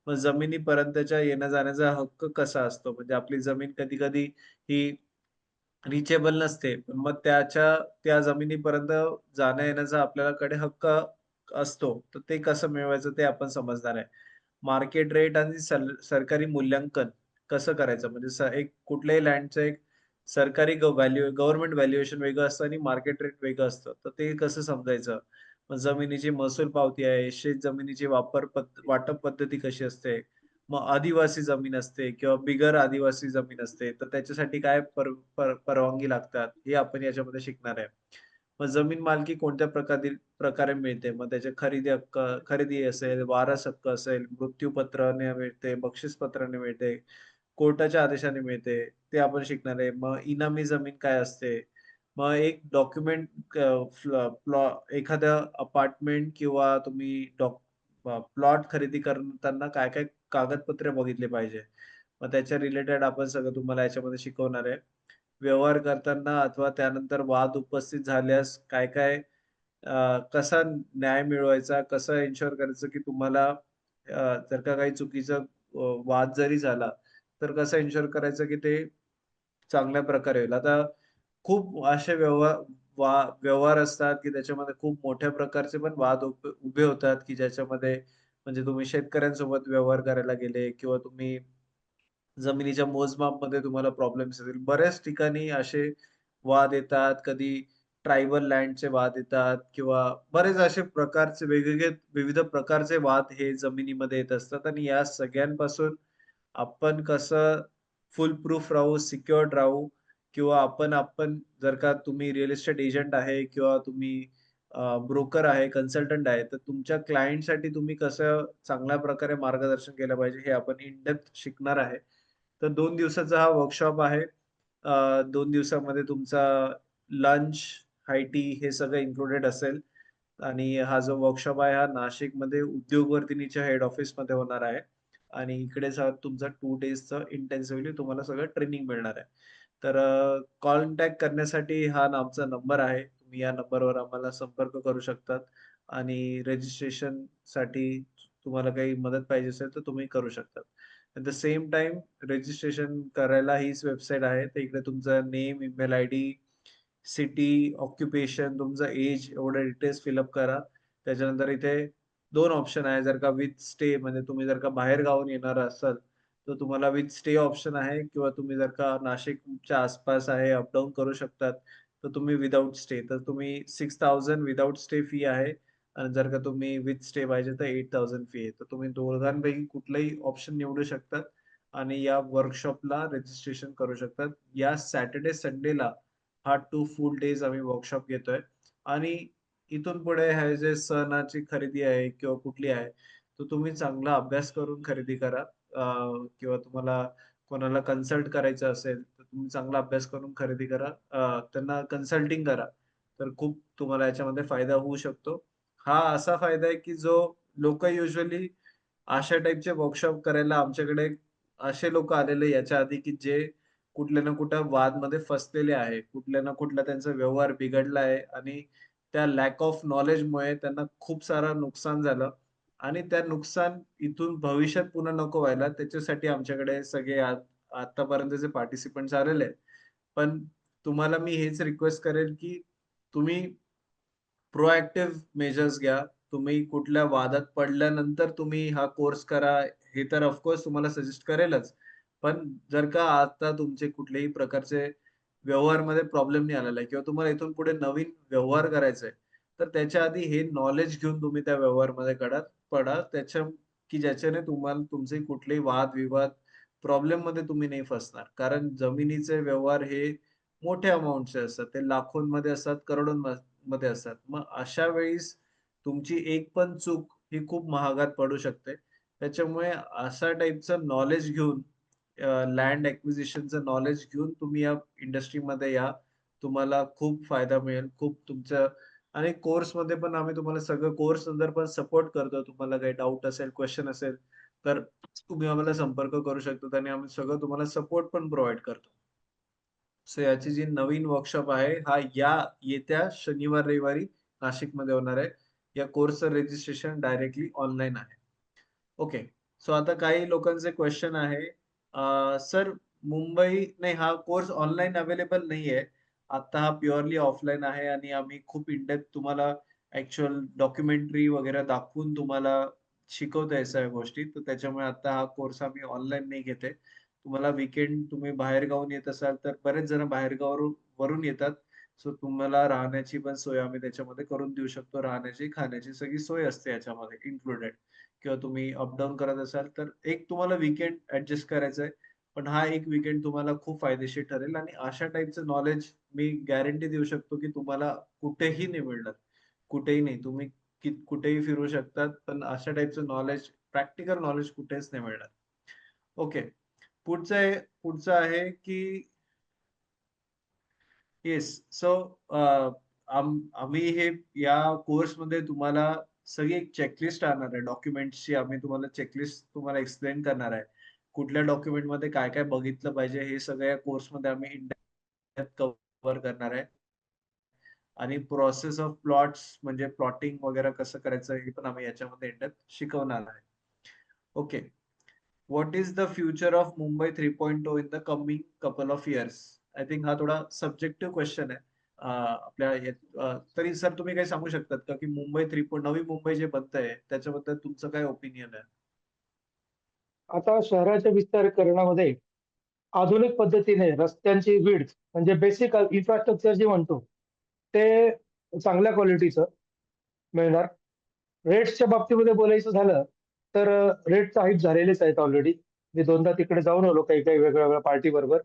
मग जमिनीपर्यंतच्या येण्या-जाण्याचा हक्क कसा असतो? म्हणजे आपली जमीन कधी-कधी ही रिचेबल नसते. पण मग त्या जमिनीपर्यंत जाण्या-येण्याचा आपल्याकडे हक्क असतो. तर ते कसं मिळवायचं ते आपण समजणार आहे. मार्केट रेट आणि सरकारी मूल्यांकन कसं करायचं? म्हणजे एक कुठल्याही लँडचं एक सरकारी गव्हर्नमेंट व्हॅल्युएशन वेगळं असतं आणि मार्केट रेट वेगळं असतं. तर ते कसं समजायचं? मग जमिनीची महसूल पावती आहे, शेत जमिनीची वाटप पद्धती कशी असते? मग आदिवासी जमीन असते किंवा बिगर आदिवासी जमीन असते, तर त्याच्यासाठी काय परवानगी लागतात, हे आपण याच्यामध्ये शिकणार आहे. मग जमीन मालकी कोणत्या प्रकारे मिळते? मग त्याचे खरेदी असेल, वारस हक्क असेल, मृत्यूपत्राने मिळते, बक्षीसपत्राने मिळते, कोर्टाच्या आदेशाने मिळते, ते आपण शिकणार आहे. मग इनामी जमीन काय असते? मग एक डॉक्युमेंट एखाद्या अपार्टमेंट किंवा तुम्ही प्लॉट खरेदी करताना काय-काय कागदपत्रे बघितले पाहिजे. मग त्याच्या रिलेटेड आपण सगळं तुम्हाला याच्यामध्ये शिकवणार आहे. व्यवहार करताना अथवा त्यानंतर वाद उपस्थित झाल्यास काय-काय कसा न्याय मिळवायचा, कसं एन्शुअर करायचं, की तुम्हाला जर का काही चुकीचा वाद जरी झाला, तर कसं एन्शुअर करायचं, की ते चांगल्या प्रकारे होईल. आता खूप असे व्यवहार असतात, की त्याच्यामध्ये खूप मोठ्या प्रकारचे पण वाद उभे होतात, की ज्याच्यामध्ये म्हणजे तुम्ही शेतकऱ्यांसोबत व्यवहार करायला गेले किंवा तुम्ही जमिनीच्या मोजमापमध्ये तुम्हाला प्रॉब्लेम्स येतील. बऱ्याच ठिकाणी असे वाद येतात. कधी ट्रायबल लँडचे वाद येतात किंवा बरेच असे प्रकारचे वेगवेगळे विविध प्रकारचे वाद हे जमिनीमध्ये येत असतात आणि या सगळ्यांपासून आपण कसं फुल प्रूफ राहू, सिक्युअर्ड राहू किंवा आपण जर का तुम्ही रिअल इस्टेट एजंट आहे किंवा तुम्ही ब्रोकर आहे, कन्सल्टंट आहे, तर तुमच्या क्लायंटसाठी तुम्ही कसं चांगल्या प्रकारे मार्गदर्शन केलं पाहिजे, हे आपण इन डेप्थ शिकणार आहे. तर 2 दिवसाचा हा वर्कशॉप आहे. 2 दिवसामध्ये तुमचा लंच, हाय टी हे सगळं इन्क्लुडेड असेल आणि हा जो वर्कशॉप आहे, हा नाशिकमध्ये उद्योग वर्धिनीच्या हेड ऑफिसमध्ये होणार आहे आणि इकडेच हा तुमचा 2 डेजचं इंटेन्सिव्हली तुम्हाला सगळं ट्रेनिंग मिळणार आहे. तर कॉन्टॅक्ट करण्यासाठी हा आमचा नंबर आहे. तुम्ही या नंबरवर आम्हाला संपर्क करू शकतात आणि रजिस्ट्रेशनसाठी तुम्हाला काही मदत पाहिजे असेल, तर तुम्ही करू शकता. At the same time registration करायला हीच वेबसाईट आहे. तर इकडे तुमचं name, email ID, city, occupation, तुमचं एज एवढे डिटेल्स फिलअप करा. त्याच्यानंतर इथे 2 ऑप्शन आहे. जर का विथ स्टे म्हणजे तुम्ही जर का बाहेर गावाहून येणार असाल, तर तुम्हाला विथ स्टे ऑप्शन आहे किंवा तुम्ही जर का नाशिकच्या आसपास आहे, अपडाऊन करू शकतात, तर तुम्ही विथआऊट स्टे. तर तुम्ही 6000 विथआऊट स्टे फी आहे आणि जर का तुम्ही विथ स्टे पाहिजे तर 8000 फी आहे. तर तुम्ही दोघांपैकी कुठलाही ऑप्शन निवडू शकतात आणि या वर्कशॉपला रजिस्ट्रेशन करू शकतात. या सॅटर्डे, संडेला हा 2 फुल डेज आम्ही वर्कशॉप घेतोय आणि इथून पुढे हे जे सणाची खरेदी आहे किंवा कुठली आहे, तर तुम्ही चांगला अभ्यास करून खरेदी करा. किंवा तुम्हाला कोणाला कन्सल्ट करायचं असेल, तर तुम्ही चांगला अभ्यास करून खरेदी करा. त्यांना कन्सल्टिंग करा. तर खूप तुम्हाला याच्यामध्ये फायदा होऊ शकतो. हा असा फायदा आहे, की जो लोकं युजुअली अशा टाईपचे वर्कशॉप करायला आमच्याकडे असे लोकं आलेले याच्या आधी, की जे कुठल्या ना कुठल्या वादमध्ये फसलेले आहे. कुठल्या ना कुठला त्यांचा व्यवहार बिघडला आहे आणि त्या लॅक ऑफ नॉलेजमुळे त्यांना खूप सारं नुकसान झालं आणि त्या नुकसान इथून भविष्यात पुन्हा नको व्हायला त्याच्यासाठी आमच्याकडे सगळे आतापर्यंतचे पार्टिसिपंट्स आलेले आहेत. पण तुम्हाला मी हेच रिक्वेस्ट करेल, की तुम्ही प्रोएक्टिव्ह मेजर्स घ्या. तुम्ही कुठल्या वादात पडल्यानंतर तुम्ही हा कोर्स करा, हे तर ऑफ कोर्स तुम्हाला सजेस्ट करेलच. पण जर का आता तुमचे कुठल्याही प्रकारचे व्यवहारमध्ये प्रॉब्लेम नाही आलेला आहे किंवा तुम्हाला इथून पुढे नवीन व्यवहार करायचा आहे, तर त्याच्या आधी हे नॉलेज घेऊन तुम्ही त्या व्यवहारमध्ये पडा. की ज्याच्याने तुम्हाला तुमचे कुठलेही वाद-विवाद, प्रॉब्लेममध्ये तुम्ही नाही फसणार. कारण जमिनीचे व्यवहार हे मोठ्या अमाउंटचे असतात. ते लाखोंमध्ये असतात, मध्ये असतात. मग अशा वेळेस तुमची एक पण चूक ही खूप महागात पडू शकते. त्याच्यामुळे अशा टाईपचं नॉलेज घेऊन लँड ॲक्विजिशनचं नॉलेज घेऊन तुम्ही या इंडस्ट्रीमध्ये या. तुम्हाला खूप फायदा मिळेल. खूप तुमचं आणि कोर्समध्ये पण आम्ही तुम्हाला सगळं कोर्स नंतर पण सपोर्ट करतो. तुम्हाला काही डाउट असेल, क्वेशन असेल, तर तुम्ही आम्हाला संपर्क करू शकता आणि आम्ही सगळं तुम्हाला सपोर्ट पण प्रोव्हाईड करतो. सो याची जी नवीन वर्कशॉप आहे, हा येत्या शनिवार, रविवारी नाशिकमध्ये होणार आहे. या कोर्सचं रजिस्ट्रेशन डायरेक्टली ऑनलाईन आहे. ओके. सो आता काही लोकांचे क्वेशन आहे. सर मुंबई नाही हा कोर्स ऑनलाईन अवेलेबल नाहीये. आता हा प्युअरली ऑफलाईन आहे आणि आम्ही खूप इन डेप्थ तुम्हाला ॲक्चुअल डॉक्युमेंटरी वगैरे दाखवून तुम्हाला शिकवतोय सगळ्या गोष्टी. तर त्याच्यामुळे आता हा कोर्स आम्ही ऑनलाईन नाही घेत आहे. तुम्हाला वीकेंड तुम्ही बाहेरगावाहून येत असाल, तर बरेच जण बाहेरगावावरून वरून येतात. सो तुम्हाला राहण्याची पण सोय आम्ही त्याच्यामध्ये करून देऊ शकतो. राहण्याची, खाण्याची सगळी सोय असते याच्यामध्ये इन्क्लुडेड. किंवा तुम्ही अपडाऊन करत असाल, तर एक तुम्हाला वीकेंड ॲडजस्ट करायचा आहे. पण हा एक वीकेंड तुम्हाला खूप फायदेशीर ठरेल आणि अशा टाईपचं नॉलेज मी गॅरंटी देऊ शकतो, की तुम्हाला कुठेही नाही मिळणार. कुठेही नाही. तुम्ही कुठेही फिरू शकतात, पण अशा टाईपचं नॉलेज, प्रॅक्टिकल नॉलेज कुठेच नाही मिळणार. ओके. पुढचं आहे, की येस. सो आम्ही हे या कोर्समध्ये तुम्हाला सगळी एक चेकलिस्ट आणणार आहे. डॉक्युमेंट्सची आम्ही तुम्हाला चेकलिस्ट तुम्हाला एक्सप्लेन करणार आहे. कुठल्या डॉक्युमेंटमध्ये काय-काय बघितलं पाहिजे हे सगळं या कोर्समध्ये आम्ही इन डेप्थ कव्हर करणार आहे. आणि प्रोसेस ऑफ प्लॉट्स म्हणजे प्लॉटिंग वगैरे कसं करायचं हे पण आम्ही याच्यामध्ये इन डेप्थ शिकवणार आहे. Okay. What is the future of Mumbai 3.0 in the coming couple of years? I think हा थोडा सब्जेक्टिव्ह क्वेश्चन आहे. तरी सर तुम्ही काही सांगू शकतात का, की मुंबई 3. नवी मुंबई जे बनतंय त्याच्याबद्दल तुमचं काय ओपिनियन आहे? आता शहराच्या विस्तारीकरणामध्ये आधुनिक पद्धतीने रस्त्यांची विड्थ म्हणजे बेसिक इन्फ्रास्ट्रक्चर जे म्हणतो, ते चांगल्या क्वालिटीचं मिळणार. रेट्सच्या बाबतीमध्ये बोलायचं झालं, तर रेट्स हाईक झालेलेच आहेत ऑलरेडी. मी 2दा तिकडे जाऊन आलो काही-काही वेगळ्या-वेगळ्या पार्टीबरोबर.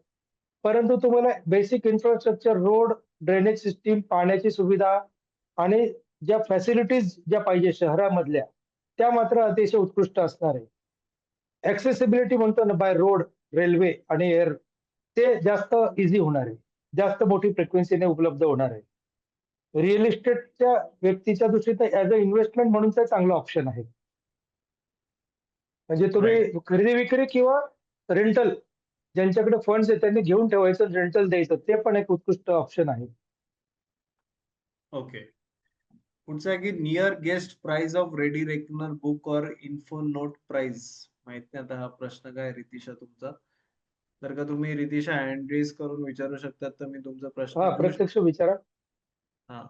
परंतु तुम्हाला basic infrastructure, road, drainage system, पाण्याची सुविधा आणि ज्या फॅसिलिटीज ज्या पाहिजे शहरामधल्या, त्या मात्र अतिशय उत्कृष्ट असणार आहे. ॲक्सेसिबिलिटी म्हणतो ना बाय रोड, रेल्वे आणि एअर ते जास्त ईझी होणार आहे. जास्त मोठी फ्रिक्वेन्सीने उपलब्ध होणार आहे. रिअल इस्टेटच्या व्यक्तीच्या दृष्टीने ॲज अ इन्व्हेस्टमेंट म्हणून ते चांगलं ऑप्शन आहे. म्हणजे राइट. तुम्ही खरेदी-विक्री किंवा रेंटल ज्यांच्याकडे फंड्स आहेत त्यांनी घेऊन ठेवायचं, रेंटल द्यायचं. ते पण एक उत्कृष्ट ऑप्शन आहे. ओके. पुढचं आहे, की near guest price of ready reckoner book और इन्फो नोट प्राइस. माहित नाही आता हा प्रश्न काय रितिशा तुमचा. जर का तुम्ही रितिशा हँड रेज करून विचारू शकतात, तर मी तुमचा प्रश्न हां, घेऊ प्रत्यक्ष शकतो. विचारा. हां.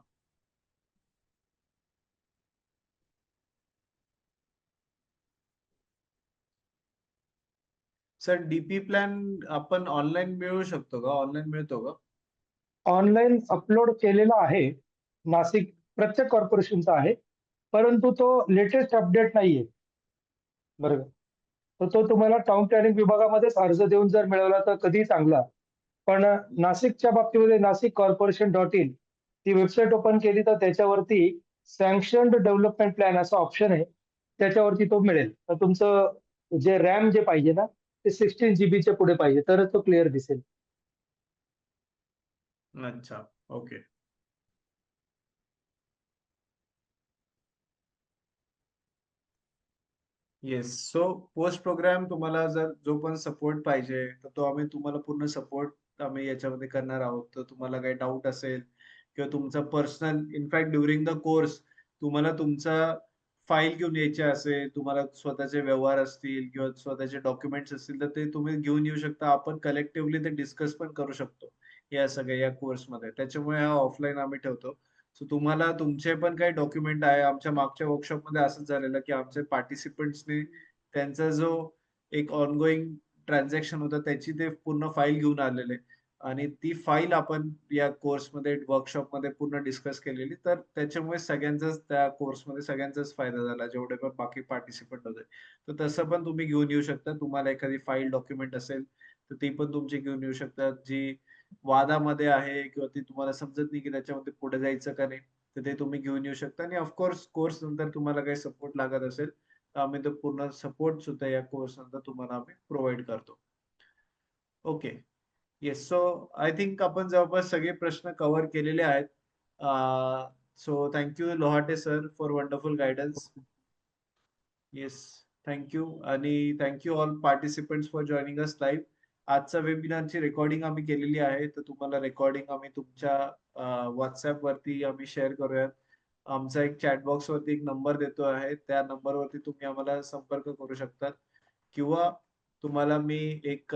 सर डीपी प्लॅन आपण ऑनलाईन मिळवू शकतो का? ऑनलाईन मिळतो का? ऑनलाईन अपलोड केलेला आहे. नाशिक प्रत्येक कॉर्पोरेशनचा आहे. परंतु तो लेटेस्ट अपडेट नाहीये. बरोबर. तर तो तुम्हाला टाउन प्लॅनिंग विभागामध्येच अर्ज देऊन जर मिळवला तर कधीही चांगला. पण नाशिकच्या बाबतीमध्ये नाशिक कॉर्पोरेशन डॉट इन ती वेबसाईट ओपन केली तर त्याच्यावरती सँक्शन्ड डेव्हलपमेंट प्लॅन असा ऑप्शन आहे. त्याच्यावरती तो मिळेल. तर तुमचं जे रॅम जे पाहिजे ना, ते 16 जीबीच्या पुढे पाहिजे तरच तो क्लिअर दिसेल. अच्छा. Okay. Yes. So post program तुम्हाला जर जो पण सपोर्ट पाहिजे, तर तो आम्ही तुम्हाला पूर्ण सपोर्ट आम्ही याच्यामध्ये करणार आहोत. तर तुम्हाला काही डाउट असेल किंवा तुमचा personal in fact during the course तुम्हाला तुमचा फाईल घेऊन यायची असेल, तुम्हाला स्वतःचे व्यवहार असतील किंवा स्वतःचे डॉक्युमेंट्स असतील, तर ते तुम्ही घेऊन येऊ शकता. आपण कलेक्टिव्हली ते डिस्कस पण करू शकतो, या सगळ्या या कोर्समध्ये. त्याच्यामुळे हा ऑफलाईन आम्ही ठेवतो. सो तुम्हाला तुमचे पण काही डॉक्युमेंट आहे. आमच्या मागच्या वर्कशॉपमध्ये असंच झालेलं, की आमच्या पार्टिसिपंट्सनी त्यांचा जो एक ऑनगोइंग ट्रान्झॅक्शन होता, त्याची ते पूर्ण फाईल घेऊन आलेले आणि ती फाईल आपण या कोर्समध्ये, वर्कशॉपमध्ये पूर्ण डिस्कस केलेली. तर त्याच्यामुळे सगळ्यांचाच त्या कोर्समध्ये सगळ्यांचाच फायदा झाला, जेवढे पण बाकी पार्टिसिपंट होते. तर तसं पण तुम्ही घेऊन येऊ शकता. तुम्हाला एखादी फाईल डॉक्युमेंट असेल, तर ती पण तुमची घेऊन येऊ शकता. जी वादामध्ये आहे किंवा ती तुम्हाला समजत नाही, की त्याच्यामध्ये पुढे जायचं का नाही, तर ते तुम्ही घेऊन येऊ शकता आणि ऑफ कोर्स नंतर तुम्हाला काही सपोर्ट लागत असेल, तर आम्ही तो पूर्ण सपोर्ट सुद्धा या कोर्स नंतर तुम्हाला आम्ही प्रोव्हाईड करतो. Okay. Yes. So I think आपण जवळपास सगळे प्रश्न कव्हर केलेले आहेत. So thank Lohate sir for wonderful guidance. Yes. आणि thank you all participants for joining us live. आजचा वेबिनारची रेकॉर्डिंग आम्ही केलेली आहे, तर तुम्हाला रेकॉर्डिंग आम्ही तुमच्या व्हॉट्सअप वरती आम्ही शेअर करूयात. आमचा एक चॅट बॉक्स वरती एक नंबर देतो आहे, त्या नंबरवरती तुम्ही आम्हाला संपर्क करू शकता, किंवा तुम्हाला मी एक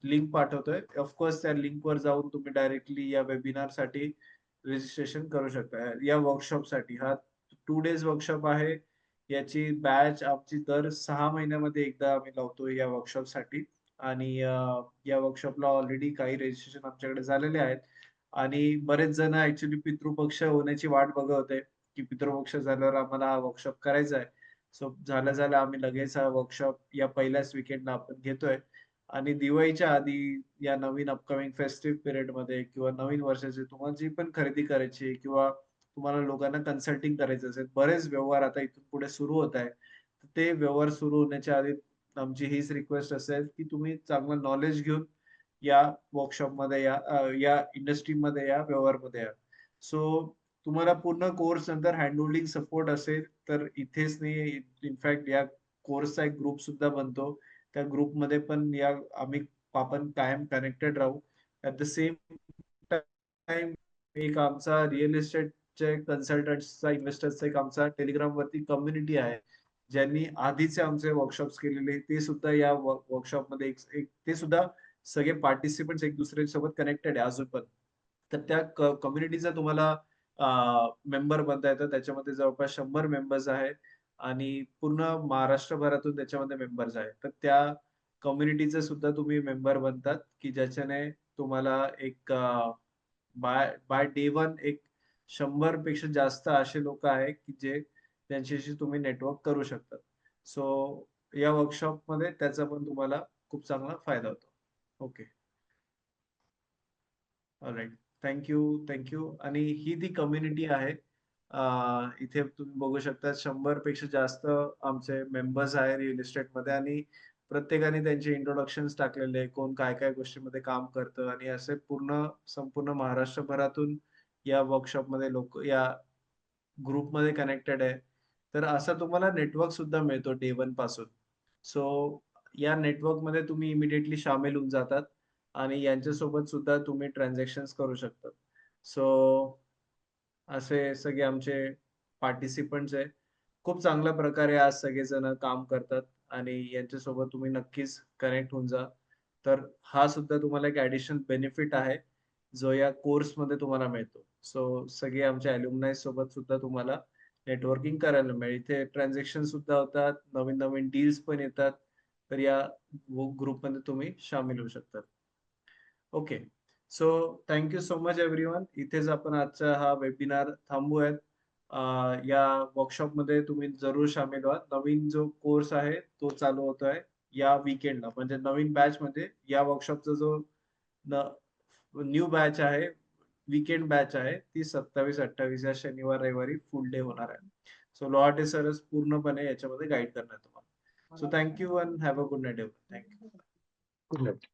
लिंक पाठवतोय. ऑफकोर्स त्या लिंकवर जाऊन तुम्ही डायरेक्टली या वेबिनारसाठी रजिस्ट्रेशन करू शकता. या वर्कशॉपसाठी हा 2 डेज वर्कशॉप आहे. याची बॅच आमची दर 6 महिन्यामध्ये एकदा आम्ही लावतो या वर्कशॉपसाठी. आणि या वर्कशॉपला ऑलरेडी काही रजिस्ट्रेशन आमच्याकडे झालेले आहेत. आणि बरेच जण ऍक्च्युली पितृपक्ष होण्याची वाट बघत होते, की पितृपक्ष झाल्यावर आम्हाला हा वर्कशॉप करायचा आहे. सो झाल्या आम्ही लगेच हा वर्कशॉप या पहिल्याच विकेंडला आपण घेतोय. आणि दिवाळीच्या आधी या नवीन अपकमिंग फेस्टिव्ह पिरियड मध्ये किंवा नवीन वर्षाची तुम्हाला जी पण खरेदी करायची आहे, किंवा तुम्हाला लोकांना कन्सल्टिंग करायचं असेल, बरेच व्यवहार आता इथून पुढे सुरू होत आहे. ते व्यवहार सुरू होण्याच्या आधी आमची हीच रिक्वेस्ट असेल, की तुम्ही चांगलं नॉलेज घेऊन या वर्कशॉपमध्ये या इंडस्ट्रीमध्ये या, व्यवहारमध्ये या. सो तुम्हाला पूर्ण कोर्स नंतर हँडहोल्डिंग सपोर्ट असेल तर इथेच नाही, इनफॅक्ट या कोर्सचा एक ग्रुप सुद्धा बनतो. त्या ग्रुपमध्ये पण आपण कायम कनेक्टेड राहू. ऍट द सेम टाइम एक आमचा रिअल इस्टेटचे कन्सल्टंट्सचा, इन्व्हेस्टर्सचा एक आमचा टेलिग्राम वरती कम्युनिटी आहे, ज्यांनी आधीचे आमचे वर्कशॉप्स केलेले, ते सुद्धा या वर्कशॉपमध्ये ते सुद्धा सगळे पार्टिसिपंट्स एक दुसऱ्यासोबत कनेक्टेड आहे अजून पण. तर त्या कम्युनिटीचा तुम्हाला मेंबर बनता येतं. त्याच्यामध्ये जवळपास 100 मेंबर्स आहेत आणि पूर्ण महाराष्ट्रभरातून त्याच्यामध्ये मेंबर्स आहेत. तर त्या कम्युनिटीचे सुद्धा तुम्ही मेंबर बनतात, की ज्याच्याने तुम्हाला एक बाय बाय डे वन एक 100 पेक्षा जास्त असे लोक आहेत, की जे त्यांच्याशी तुम्ही नेटवर्क करू शकता. सो या वर्कशॉप मध्ये त्याचा पण तुम्हाला खूप चांगला फायदा होतो. ओके. ऑलराईट. थँक्यू. आणि ही ती कम्युनिटी आहे. इथे तुम्ही बघू शकता 100 पेक्षा जास्त आमचे मेंबर्स आहे रिअल इस्टेटमध्ये, आणि प्रत्येकाने त्यांचे इंट्रोडक्शन्स टाकलेले, कोण काय काय गोष्टीमध्ये काम करतं, आणि असे संपूर्ण महाराष्ट्रभरातून या वर्कशॉपमध्ये लोक या ग्रुपमध्ये कनेक्टेड आहे. तर असा तुम्हाला नेटवर्क सुद्धा मिळतो डे वन पासून. सो या नेटवर्कमध्ये तुम्ही इमिडिएटली सामील होऊन जातात आणि यांच्यासोबत सुद्धा तुम्ही ट्रान्झॅक्शन्स करू शकता. सो असे सगळे आमचे पार्टिसिपंट्स आहे. खूप चांगल्या प्रकारे आज सगळेजण काम करतात आणि यांच्यासोबत तुम्ही नक्कीच कनेक्ट होऊन जा. तर हा सुद्धा तुम्हाला एक ॲडिशनल बेनिफिट आहे, जो या कोर्समध्ये तुम्हाला मिळतो. सो सगळे आमच्या अल्युमनाय सोबत सुद्धा तुम्हाला नेटवर्किंग करायला मिळेल. इथे ट्रान्झॅक्शन सुद्धा होतात, नवीन-नवीन डील्स पण येतात. तर या ग्रुपमध्ये तुम्ही शामील होऊ शकतात. Okay. So thank so much everyone. इथेच आपण आजचा हा वेबिनार थांबवूयात. या वर्कशॉपमध्ये तुम्ही जरूर शामील व्हा. नवीन जो कोर्स आहे तो चालू होतोय या वीकेंडला. म्हणजे नवीन बॅच म्हणजे या वर्कशॉपचा जो न्यू बॅच आहे, वीकेंड बॅच आहे, ती 27-28 या शनिवार रविवारी फुल डे होणार आहे. सो लोहाटे सरच पूर्णपणे याच्यामध्ये गाईड करणार तुम्हाला. So thank you and have a good night everyone. Thank you. Good night.